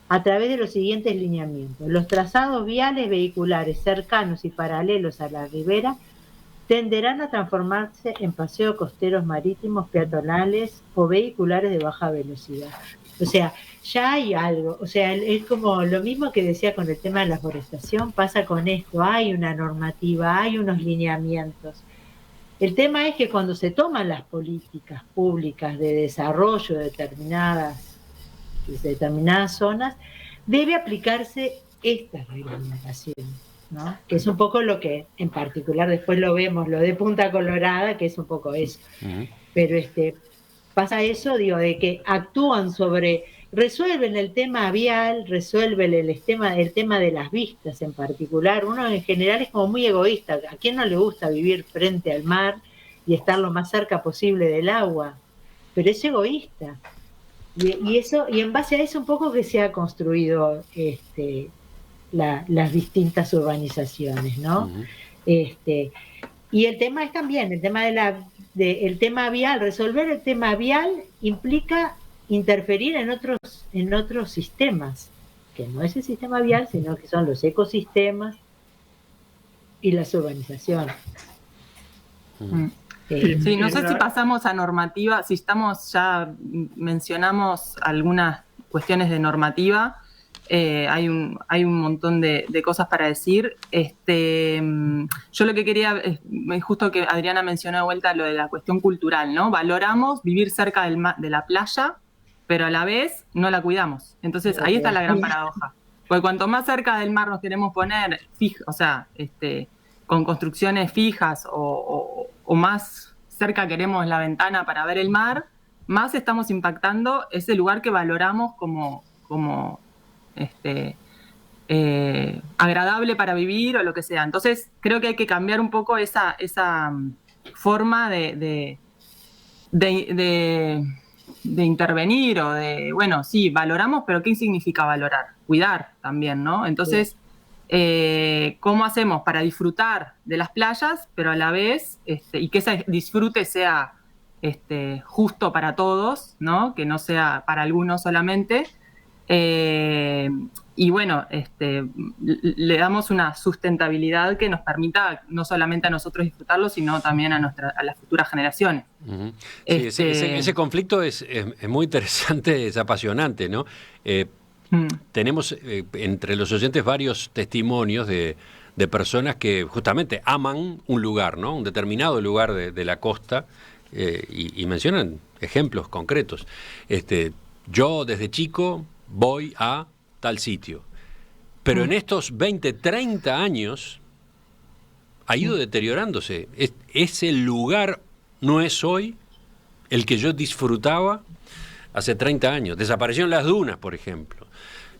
a través de los siguientes lineamientos. Los trazados viales vehiculares cercanos y paralelos a la ribera tenderán a transformarse en paseos costeros marítimos, peatonales o vehiculares de baja velocidad. O sea, ya hay algo, o sea, es como lo mismo que decía con el tema de la forestación, pasa con esto, hay una normativa, hay unos lineamientos. El tema es que cuando se toman las políticas públicas de desarrollo de determinadas zonas, debe aplicarse esta reglamentación, ¿no? Que es un poco lo que en particular después lo vemos, lo de Punta Colorada, que es un poco eso. Pero pasa eso, digo, de que actúan resuelven el tema vial, resuelven el tema de las vistas en particular. Uno en general es como muy egoísta. ¿A quién no le gusta vivir frente al mar y estar lo más cerca posible del agua? Pero es egoísta. Y en base a eso un poco que se ha construido las distintas urbanizaciones, ¿no? Y el tema es también el tema el tema vial. Resolver el tema vial implica interferir en otros sistemas. que no es el sistema vial, sino que son los ecosistemas y las urbanizaciones. Sí, no sé si pasamos a normativa, si mencionamos algunas cuestiones de normativa, hay un montón de cosas para decir. Yo lo que quería, justo que Adriana mencionó de vuelta lo de la cuestión cultural, ¿no? Valoramos vivir cerca de la playa, pero a la vez no la cuidamos. Entonces ahí está la gran paradoja. Porque cuanto más cerca del mar nos queremos poner, con construcciones fijas o más cerca queremos la ventana para ver el mar, más estamos impactando ese lugar que valoramos como agradable para vivir o lo que sea. Entonces creo que hay que cambiar un poco esa forma de intervenir o de, bueno, sí, valoramos, pero ¿qué significa valorar? Cuidar también, ¿no? Entonces, ¿cómo hacemos para disfrutar de las playas, pero a la vez, y que ese disfrute sea justo para todos, ¿no? Que no sea para algunos solamente? Y bueno, le damos una sustentabilidad que nos permita no solamente a nosotros disfrutarlo, sino también a las futuras generaciones. Uh-huh. Sí, ese conflicto es muy interesante, es apasionante, ¿no? Tenemos entre los oyentes varios testimonios de personas que justamente aman un lugar, ¿no? Un determinado lugar de la costa, y mencionan ejemplos concretos. Yo desde chico voy a tal sitio, pero en estos 20, 30 años ha ido deteriorándose. Ese lugar no es hoy el que yo disfrutaba hace 30 años. Desaparecieron las dunas, por ejemplo.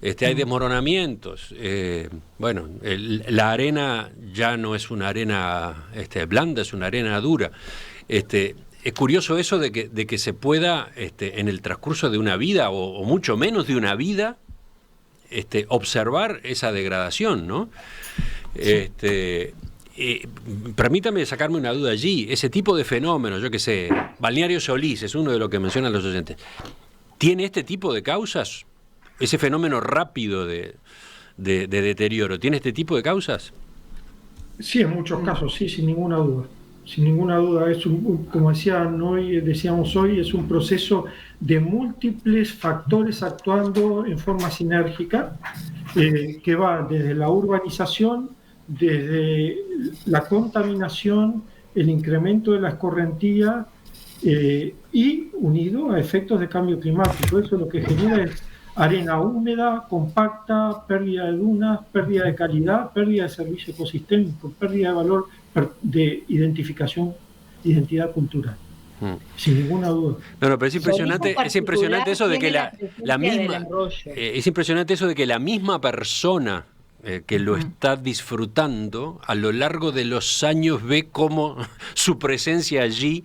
Hay desmoronamientos. La arena ya no es una arena blanda, es una arena dura. Es curioso eso de que se pueda, en el transcurso de una vida, o mucho menos de una vida, observar esa degradación, ¿no? Permítame sacarme una duda allí. Ese tipo de fenómenos, yo qué sé, Balneario Solís es uno de los que mencionan los oyentes. ¿Tiene este tipo de causas? Ese fenómeno rápido de deterioro, ¿tiene este tipo de causas? Sí, en muchos casos, sí, sin ninguna duda. Sin ninguna duda, como decíamos hoy, es un proceso de múltiples factores actuando en forma sinérgica, que va desde la urbanización, desde la contaminación, el incremento de la escorrentía, y unido a efectos de cambio climático. Eso lo que genera es arena húmeda, compacta, pérdida de dunas, pérdida de calidad, pérdida de servicio ecosistémico, pérdida de valor de identidad cultural. Sin ninguna duda. No, pero es impresionante eso de que la misma es impresionante eso de que la misma persona que lo está disfrutando a lo largo de los años ve cómo su presencia allí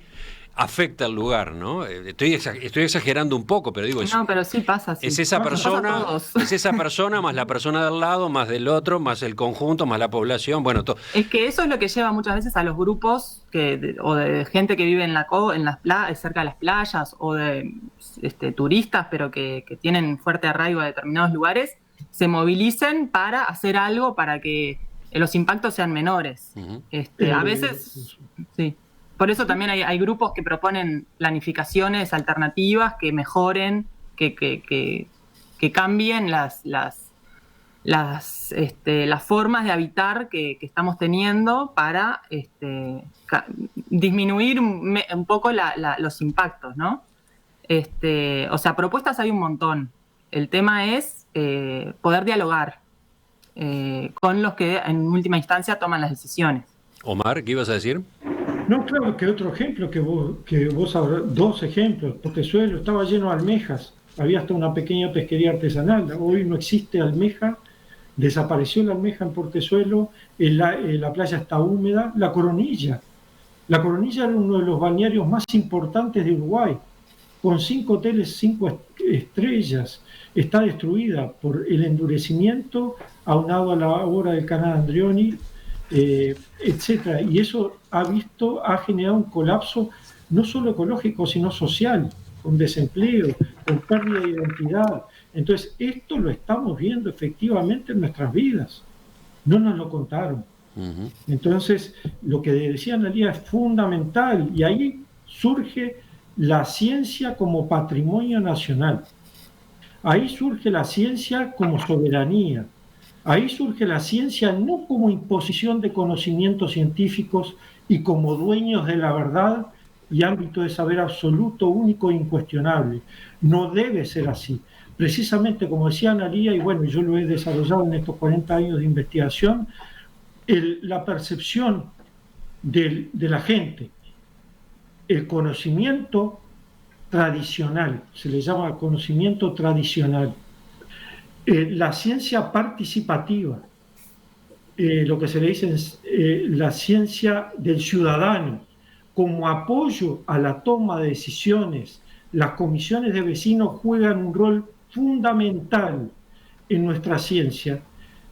afecta al lugar, ¿no? Estoy exagerando un poco, pero digo, pero sí pasa. Sí. Es esa persona más la persona del lado, más del otro, más el conjunto, más la población, bueno, todo. Es que eso es lo que lleva muchas veces a los grupos o de gente que vive cerca de las playas, o de turistas, pero que tienen fuerte arraigo a determinados lugares, se movilicen para hacer algo para que los impactos sean menores. Uh-huh. A veces, sí. Por eso también hay grupos que proponen planificaciones alternativas que mejoren, que cambien las formas de habitar que estamos teniendo para disminuir un poco los impactos, ¿no? Propuestas hay un montón. El tema es poder dialogar con los que en última instancia toman las decisiones. Omar, ¿qué ibas a decir? No, claro, que otro ejemplo que vos dos ejemplos. Portezuelo estaba lleno de almejas, había hasta una pequeña pesquería artesanal. Hoy no existe almeja, desapareció la almeja en Portezuelo, la playa está húmeda. La Coronilla era uno de los balnearios más importantes de Uruguay, con 5 hoteles 5 estrellas. Está destruida por el endurecimiento aunado a la obra del canal Andrioni, etcétera, y eso ha generado un colapso no solo ecológico sino social, con desempleo, con pérdida de identidad, Entonces, esto lo estamos viendo efectivamente en nuestras vidas. No nos lo contaron. Entonces, lo que decía Analía es fundamental, y ahí surge la ciencia como patrimonio nacional. Ahí surge la ciencia como soberanía. Ahí surge la ciencia no como imposición de conocimientos científicos y como dueños de la verdad y ámbito de saber absoluto, único e incuestionable. No debe ser así. Precisamente como decía Analía, y bueno, yo lo he desarrollado en estos 40 años de investigación, la percepción de la gente, el conocimiento tradicional, se le llama conocimiento tradicional, la ciencia participativa, lo que se le dice la ciencia del ciudadano, como apoyo a la toma de decisiones. Las comisiones de vecinos juegan un rol fundamental en nuestra ciencia.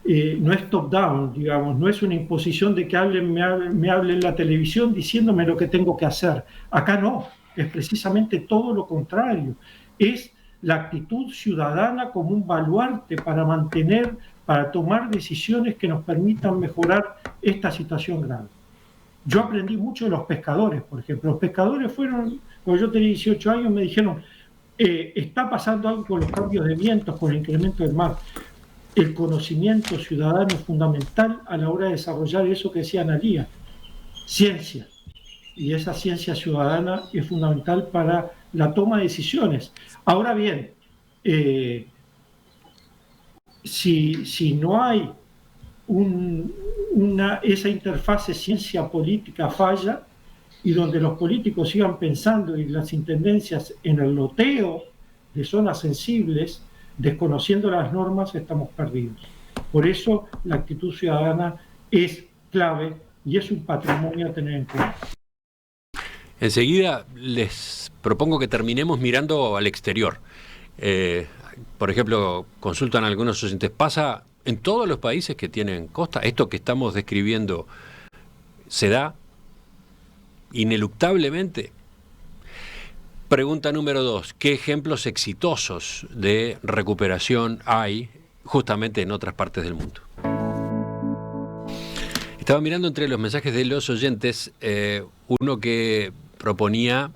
No es top-down, digamos, no es una imposición de que me hable en la televisión diciéndome lo que tengo que hacer. Acá no, es precisamente todo lo contrario. Es la actitud ciudadana como un baluarte para tomar decisiones que nos permitan mejorar esta situación grave. Yo aprendí mucho de los pescadores, por ejemplo. Los pescadores fueron, cuando yo tenía 18 años, me dijeron, está pasando algo con los cambios de vientos, con el incremento del mar. El conocimiento ciudadano es fundamental a la hora de desarrollar eso que decía Analía, ciencia. Y esa ciencia ciudadana es fundamental para la toma de decisiones. Ahora bien, si no hay esa interfase ciencia-política falla, y donde los políticos sigan pensando y las intendencias en el loteo de zonas sensibles, desconociendo las normas, estamos perdidos. Por eso la actitud ciudadana es clave y es un patrimonio a tener en cuenta. Enseguida les propongo que terminemos mirando al exterior. Por ejemplo, consultan algunos oyentes, ¿pasa en todos los países que tienen costa? ¿Esto que estamos describiendo se da ineluctablemente? Pregunta número 2, ¿qué ejemplos exitosos de recuperación hay justamente en otras partes del mundo? Estaba mirando entre los mensajes de los oyentes, uno que proponía,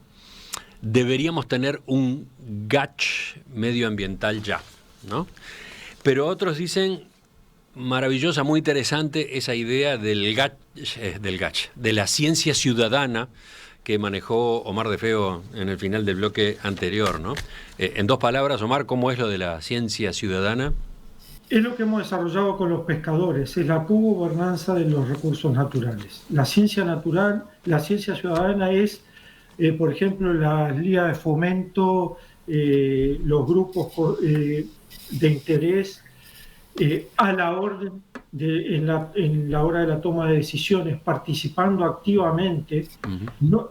deberíamos tener un GACH medioambiental ya, ¿no? Pero otros dicen, maravillosa, muy interesante esa idea del GACH, de la ciencia ciudadana que manejó Omar de Feo en el final del bloque anterior, ¿no? En 2 palabras, Omar, ¿cómo es lo de la ciencia ciudadana? Es lo que hemos desarrollado con los pescadores, es la cogobernanza de los recursos naturales. La ciencia natural, la ciencia ciudadana es, por ejemplo, las ligas de fomento, los grupos de interés, a la orden en la hora de la toma de decisiones, participando activamente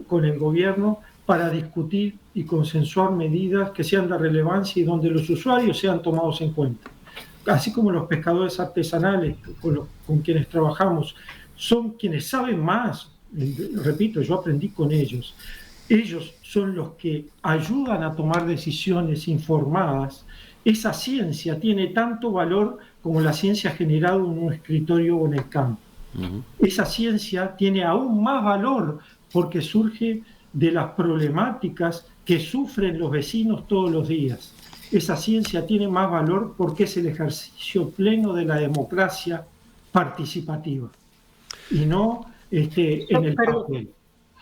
con el gobierno para discutir y consensuar medidas que sean de relevancia y donde los usuarios sean tomados en cuenta. Así como los pescadores artesanales con quienes trabajamos son quienes saben más, repito, yo aprendí con ellos. Ellos son los que ayudan a tomar decisiones informadas. Esa ciencia tiene tanto valor como la ciencia generada en un escritorio o en el campo. Esa ciencia tiene aún más valor porque surge de las problemáticas que sufren los vecinos todos los días. Esa ciencia tiene más valor porque es el ejercicio pleno de la democracia participativa y no en el papel.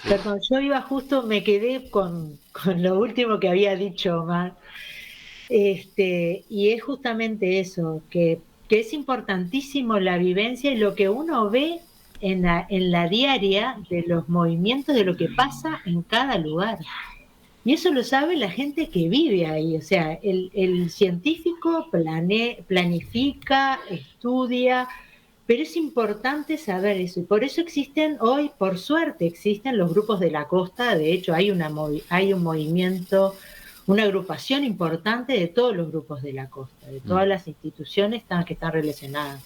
Perdón, yo iba justo, me quedé con lo último que había dicho Omar. Y es justamente eso, que es importantísimo la vivencia y lo que uno ve en la diaria de los movimientos, de lo que pasa en cada lugar. Y eso lo sabe la gente que vive ahí. O sea, el científico planifica, estudia, pero es importante saber eso. Y por eso existen hoy, por suerte, existen los grupos de la costa. De hecho, hay un movimiento, una agrupación importante de todos los grupos de la costa, de todas las instituciones que están relacionadas.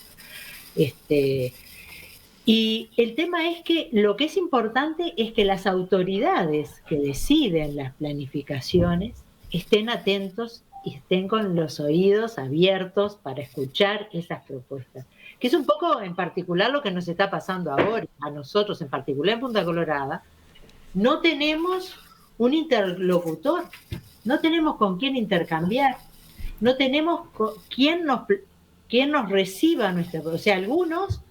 Y el tema es que lo que es importante es que las autoridades que deciden las planificaciones estén atentos estén con los oídos abiertos para escuchar esas propuestas. Que es un poco en particular lo que nos está pasando ahora, a nosotros en particular en Punta Colorada. No tenemos un interlocutor, no tenemos con quién intercambiar, no tenemos quién nos reciba nuestra... O sea, algunos,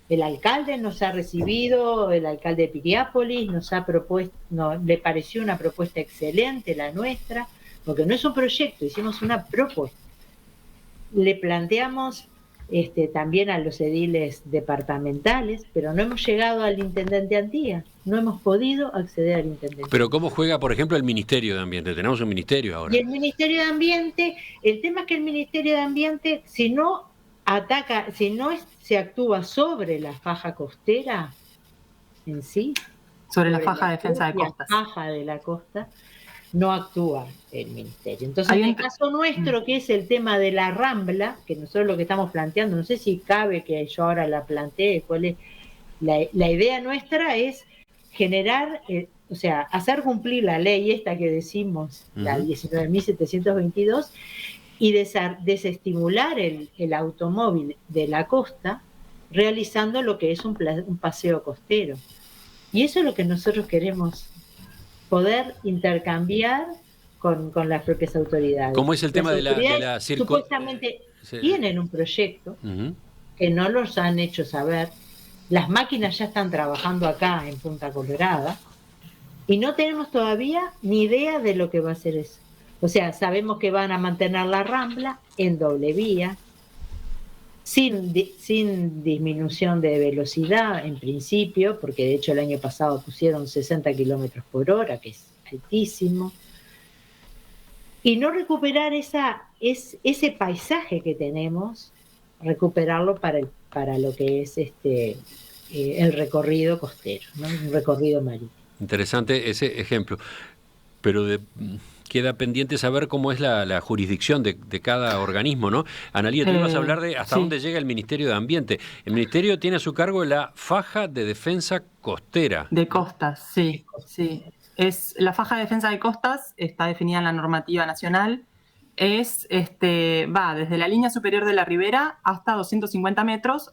el alcalde nos ha recibido, el alcalde de Piriápolis nos ha propuesto, le pareció una propuesta excelente la nuestra, porque no es un proyecto, hicimos una propuesta. Le planteamos también a los ediles departamentales, pero no hemos llegado al intendente Antía, no hemos podido acceder al intendente. Pero ¿cómo juega, por ejemplo, el Ministerio de Ambiente? Tenemos un ministerio ahora. Y el Ministerio de Ambiente, el tema es que el Ministerio de Ambiente, si no se actúa sobre la faja costera en sí, sobre la faja de defensa de costas, faja de la costa, no actúa el ministerio. Entonces, en el caso nuestro, que es el tema de la Rambla, que nosotros lo que estamos planteando, no sé si cabe que yo ahora la plantee, cuál es la idea nuestra es generar, o sea, hacer cumplir la ley esta que decimos, la 19.722, y desestimular el automóvil de la costa, realizando lo que es un paseo costero. Y eso es lo que nosotros queremos poder intercambiar con las propias autoridades. ¿Cómo es el tema de la supuestamente tienen un proyecto que no los han hecho saber. Las máquinas ya están trabajando acá en Punta Colorada y no tenemos todavía ni idea de lo que va a ser eso. O sea, sabemos que van a mantener la Rambla en doble vía, sin disminución de velocidad en principio, porque de hecho el año pasado pusieron 60 kilómetros por hora, que es altísimo, y no recuperar ese paisaje que tenemos, recuperarlo para lo que es el recorrido costero, ¿no? Un recorrido marítimo. Interesante ese ejemplo, pero queda pendiente saber cómo es la jurisdicción de cada organismo, ¿no? Analía, tú ibas a hablar de hasta dónde llega el Ministerio de Ambiente. El Ministerio tiene a su cargo la faja de defensa costera. De costas, sí. La faja de defensa de costas está definida en la normativa nacional. Va desde la línea superior de la ribera hasta 250 metros,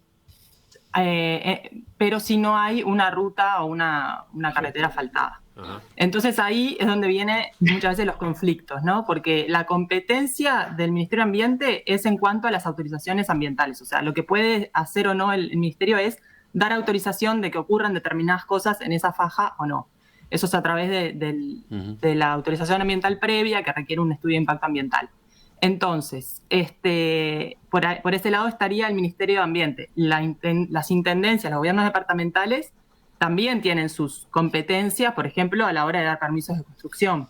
pero si no hay una ruta o una carretera asfaltada. Ajá. Entonces ahí es donde vienen muchas veces los conflictos, ¿no? Porque la competencia del Ministerio de Ambiente es en cuanto a las autorizaciones ambientales. O sea, lo que puede hacer o no el Ministerio es dar autorización de que ocurran determinadas cosas en esa faja o no. Eso es a través de la autorización ambiental previa, que requiere un estudio de impacto ambiental. Entonces, por ese lado estaría el Ministerio de Ambiente. Las intendencias, los gobiernos departamentales también tienen sus competencias, por ejemplo, a la hora de dar permisos de construcción.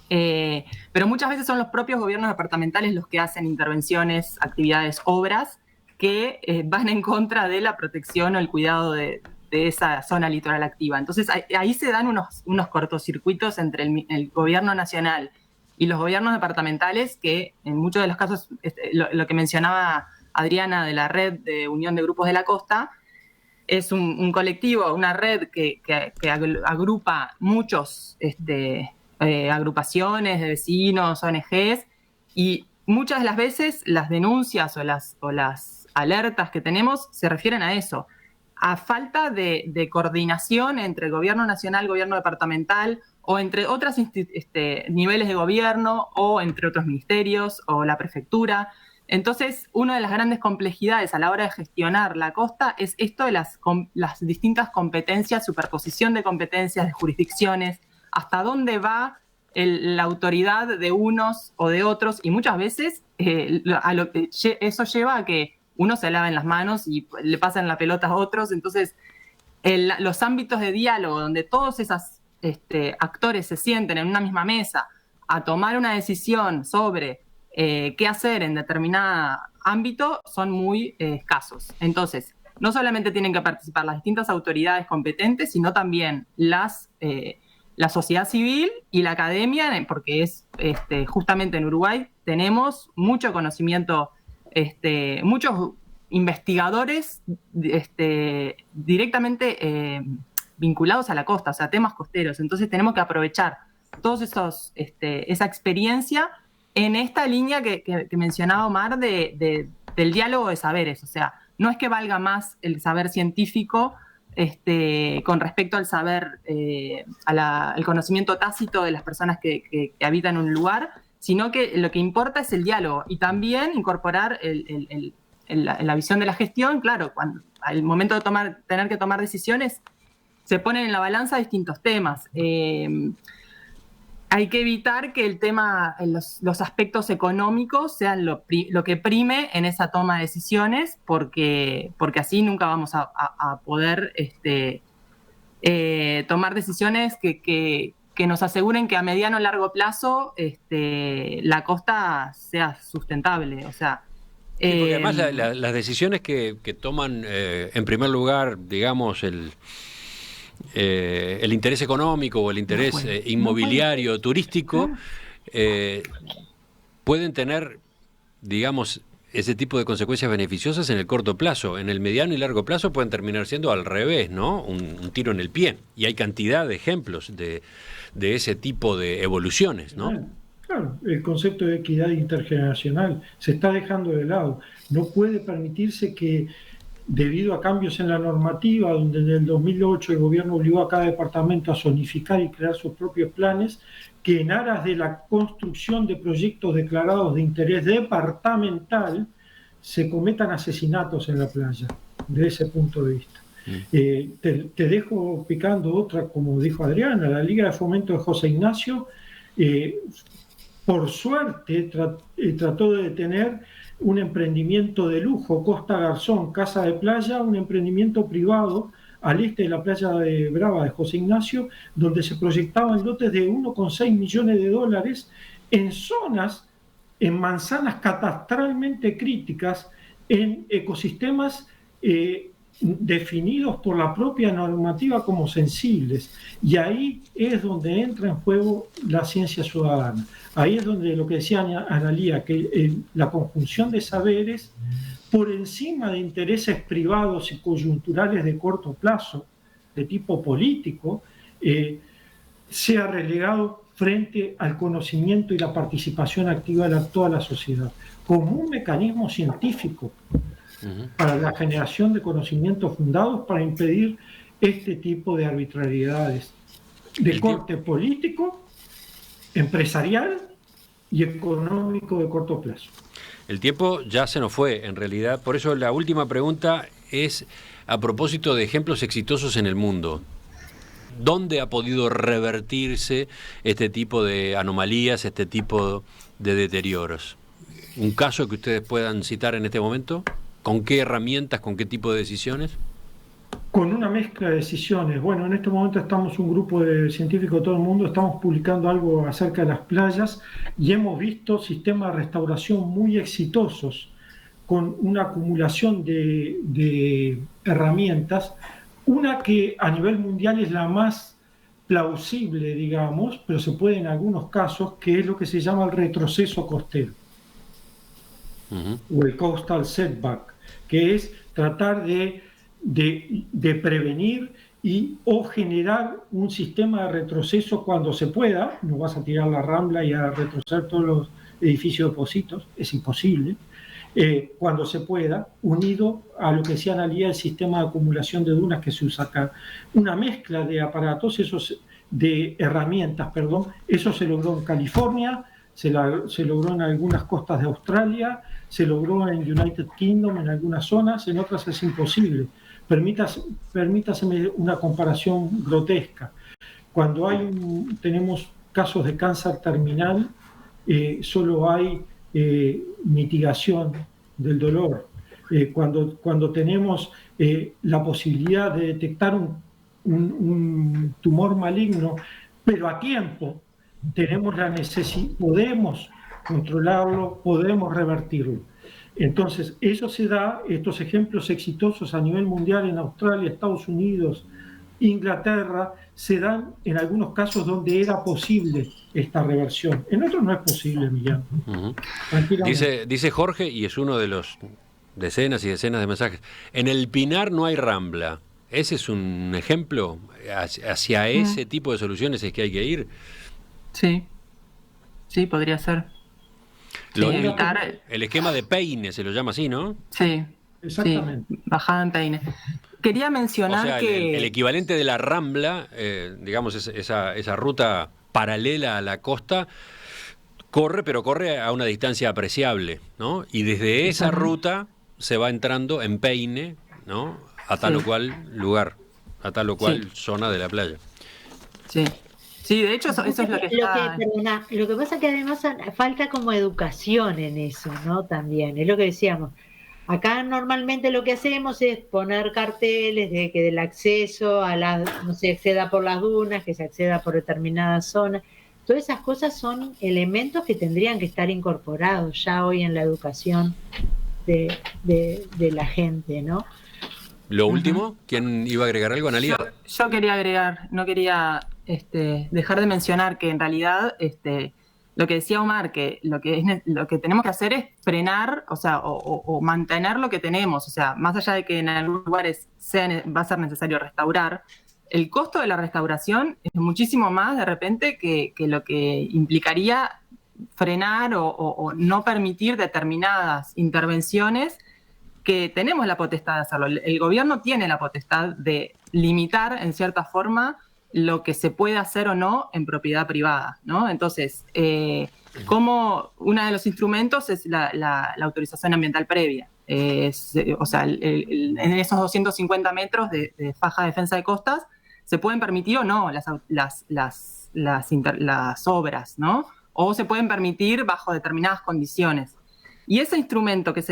Pero muchas veces son los propios gobiernos departamentales los que hacen intervenciones, actividades, obras que van en contra de la protección o el cuidado de esa zona litoral activa. Entonces ahí se dan unos cortocircuitos entre el gobierno nacional y los gobiernos departamentales, que en muchos de los casos, lo que mencionaba Adriana de la Red de Unión de Grupos de la Costa, es un colectivo, una red que agrupa muchos agrupaciones de vecinos, ONGs, y muchas de las veces las denuncias o las alertas que tenemos se refieren a eso, a falta de coordinación entre el gobierno nacional, gobierno departamental, o entre otros niveles de gobierno, o entre otros ministerios, o la prefectura. Entonces, una de las grandes complejidades a la hora de gestionar la costa es esto de las distintas competencias, superposición de competencias, de jurisdicciones, hasta dónde va la autoridad de unos o de otros, y muchas veces eso lleva a que uno se lave las manos y le pasan la pelota a otros. Entonces, los ámbitos de diálogo donde todos esos actores se sienten en una misma mesa a tomar una decisión sobre qué hacer en determinado ámbito son muy escasos. Entonces, no solamente tienen que participar las distintas autoridades competentes, sino también la sociedad civil y la academia, porque es justamente en Uruguay tenemos mucho conocimiento, muchos investigadores directamente vinculados a la costa, o sea, temas costeros. Entonces tenemos que aprovechar todos esa experiencia en esta línea que mencionaba Omar del diálogo de saberes. O sea, no es que valga más el saber científico con respecto al saber, al conocimiento tácito de las personas que habitan un lugar, sino que lo que importa es el diálogo y también incorporar la visión de la gestión. Claro, cuando al momento de tener que tomar decisiones, se ponen en la balanza distintos temas. Hay que evitar que el tema, los aspectos económicos sean lo que prime en esa toma de decisiones, porque así nunca vamos a poder tomar decisiones que nos aseguren que a mediano o largo plazo la costa sea sustentable. O sea, sí, porque además las decisiones que toman, en primer lugar, digamos, el interés económico o el interés inmobiliario, turístico, pueden tener, digamos, ese tipo de consecuencias beneficiosas en el corto plazo. En el mediano y largo plazo pueden terminar siendo al revés, ¿no? Un tiro en el pie. Y hay cantidad de ejemplos de ese tipo de evoluciones, ¿no? Claro, el concepto de equidad intergeneracional se está dejando de lado. No puede permitirse que, debido a cambios en la normativa, donde en el 2008 el gobierno obligó a cada departamento a zonificar y crear sus propios planes, que en aras de la construcción de proyectos declarados de interés departamental se cometan asesinatos en la playa, desde ese punto de vista. Te dejo picando otra, como dijo Adriana, la Liga de Fomento de José Ignacio, por suerte trató de detener un emprendimiento de lujo, Costa Garzón, Casa de Playa, un emprendimiento privado al este de la playa de Brava de José Ignacio, donde se proyectaban lotes de 1,6 millones de dólares en zonas, en manzanas catastralmente críticas, en ecosistemas definidos por la propia normativa como sensibles. Y ahí es donde entra en juego la ciencia ciudadana. Ahí es donde lo que decía Analía, que la conjunción de saberes por encima de intereses privados y coyunturales de corto plazo, de tipo político, sea relegado frente al conocimiento y la participación activa de toda la sociedad, como un mecanismo científico para la generación de conocimientos fundados para impedir este tipo de arbitrariedades de corte político, empresarial y económico de corto plazo. El tiempo ya se nos fue, en realidad. Por eso la última pregunta es a propósito de ejemplos exitosos en el mundo. ¿Dónde ha podido revertirse este tipo de anomalías, este tipo de deterioros? ¿Un caso que ustedes puedan citar en este momento? ¿Con qué herramientas, con qué tipo de decisiones? Con una mezcla de decisiones. Bueno, en este momento estamos un grupo de científicos de todo el mundo, estamos publicando algo acerca de las playas y hemos visto sistemas de restauración muy exitosos con una acumulación de herramientas. Una que a nivel mundial es la más plausible, digamos, pero se puede en algunos casos, que es lo que se llama el retroceso costero o el coastal setback, que es tratar de prevenir o generar un sistema de retroceso cuando se pueda. No vas a tirar la rambla y a retroceder todos los edificios de Pocitos, es imposible. Cuando se pueda, unido a lo que decía Analía, el sistema de acumulación de dunas que se usa acá. Una mezcla de aparatos, de herramientas, eso se logró en California, se logró en algunas costas de Australia, se logró en United Kingdom en algunas zonas, en otras es imposible. Permítaseme una comparación grotesca. Cuando tenemos casos de cáncer terminal, solo hay mitigación del dolor. Cuando tenemos la posibilidad de detectar un tumor maligno, pero a tiempo, tenemos la necesidad, podemos controlarlo, podemos revertirlo. Entonces, eso se da, estos ejemplos exitosos a nivel mundial en Australia, Estados Unidos, Inglaterra, se dan en algunos casos donde era posible esta reversión. En otros no es posible, Emiliano. Dice Jorge, y es uno de los decenas y decenas de mensajes, en el Pinar no hay rambla. ¿Ese es un ejemplo? ¿Hacia ese tipo de soluciones es que hay que ir? Sí, podría ser. evitar... El esquema de peine se lo llama así, ¿no? Sí, Exactamente. sí, bajada en peine. Quería mencionar O sea, que... el equivalente de la Rambla, digamos, esa ruta paralela a la costa, pero corre a una distancia apreciable, ¿no? Y desde esa ruta se va entrando en peine, ¿no? A tal o cual lugar, a tal o cual zona de la playa. Sí. Sí, de hecho eso es lo que está... Lo que pasa es que además falta como educación en eso, ¿no? También, es lo que decíamos. Acá normalmente lo que hacemos es poner carteles de que del acceso a no se acceda por las dunas, que se acceda por determinadas zonas. Todas esas cosas son elementos que tendrían que estar incorporados ya hoy en la educación de la gente, ¿no? Lo último, ¿quién iba a agregar algo, Analía? Yo quería agregar, no quería dejar de mencionar que en realidad lo que decía Omar, que lo que tenemos que hacer es frenar, o sea, o mantener lo que tenemos, o sea, más allá de que en algunos lugares va a ser necesario restaurar, el costo de la restauración es muchísimo más de repente que lo que implicaría frenar o no permitir determinadas intervenciones que tenemos la potestad de hacerlo. El gobierno tiene la potestad de limitar, en cierta forma, lo que se puede hacer o no en propiedad privada, ¿no? Entonces, como uno de los instrumentos es la autorización ambiental previa. O sea, en esos 250 metros de faja de defensa de costas, se pueden permitir o no las obras, ¿no? O se pueden permitir bajo determinadas condiciones. Y ese instrumento, que es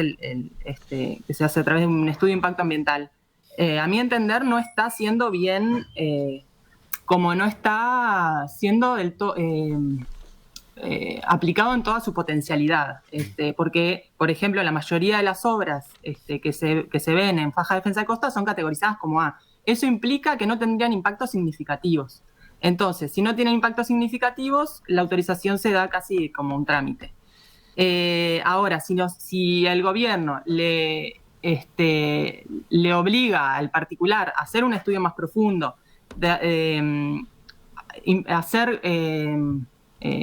que se hace a través de un estudio de impacto ambiental, a mi entender no está siendo bien, como no está siendo del todo aplicado en toda su potencialidad. Porque, por ejemplo, la mayoría de las obras que se ven en faja de defensa de costa son categorizadas como A. Eso implica que no tendrían impactos significativos. Entonces, si no tienen impactos significativos, la autorización se da casi como un trámite. Ahora, si el gobierno le obliga al particular a hacer un estudio más profundo, hacer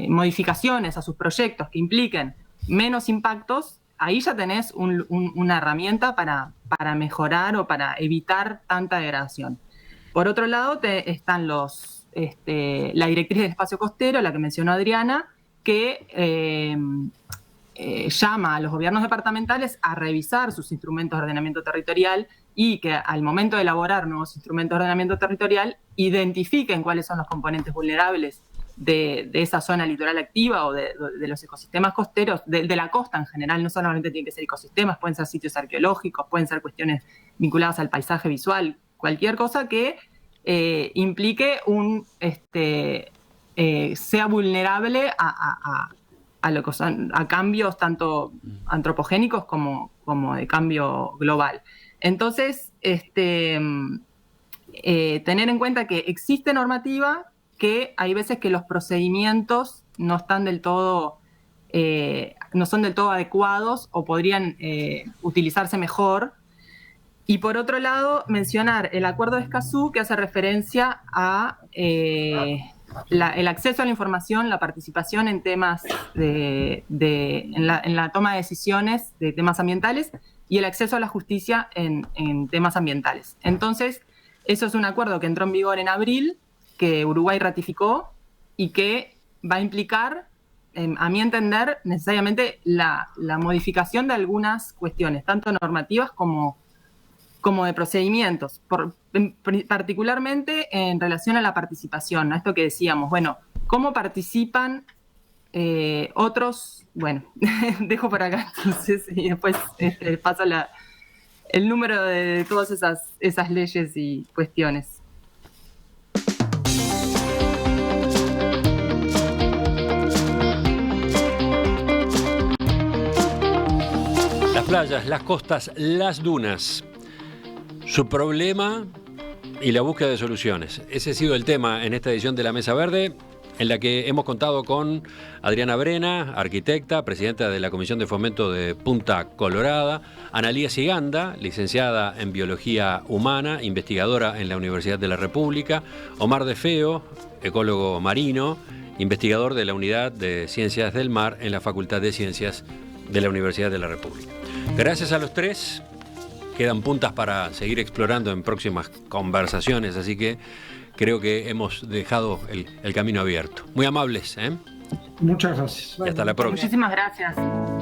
modificaciones a sus proyectos que impliquen menos impactos, ahí ya tenés una herramienta para mejorar o para evitar tanta degradación. Por otro lado, están la directriz del espacio costero, la que mencionó Adriana, que llama a los gobiernos departamentales a revisar sus instrumentos de ordenamiento territorial y que al momento de elaborar nuevos instrumentos de ordenamiento territorial identifiquen cuáles son los componentes vulnerables de esa zona litoral activa o de los ecosistemas costeros, de la costa en general. No solamente tienen que ser ecosistemas, pueden ser sitios arqueológicos, pueden ser cuestiones vinculadas al paisaje visual, cualquier cosa que implique sea vulnerable a cambios tanto antropogénicos como de cambio global. Entonces, tener en cuenta que existe normativa, que hay veces que los procedimientos no están del todo, no son del todo adecuados o podrían utilizarse mejor. Y por otro lado, mencionar el Acuerdo de Escazú, que hace referencia a el acceso a la información, la participación en temas en la toma de decisiones de temas ambientales y el acceso a la justicia en temas ambientales. Entonces, eso es un acuerdo que entró en vigor en abril, que Uruguay ratificó y que va a implicar, a mi entender, necesariamente la modificación de algunas cuestiones, tanto normativas como de procedimientos, particularmente en relación a la participación, ¿no? Esto que decíamos, bueno, ¿cómo participan otros? Bueno, dejo por acá entonces y después paso el número de todas esas leyes y cuestiones. Las playas, las costas, las dunas. Su problema y la búsqueda de soluciones. Ese ha sido el tema en esta edición de La Mesa Verde, en la que hemos contado con Adriana Brena, arquitecta, presidenta de la Comisión de Fomento de Punta Colorada, Analía Siganda, licenciada en Biología Humana, investigadora en la Universidad de la República, Omar De Feo, ecólogo marino, investigador de la Unidad de Ciencias del Mar en la Facultad de Ciencias de la Universidad de la República. Gracias a los tres. Quedan puntas para seguir explorando en próximas conversaciones, así que creo que hemos dejado el camino abierto. Muy amables, ¿eh? Muchas gracias. Y hasta la próxima. Muchísimas gracias.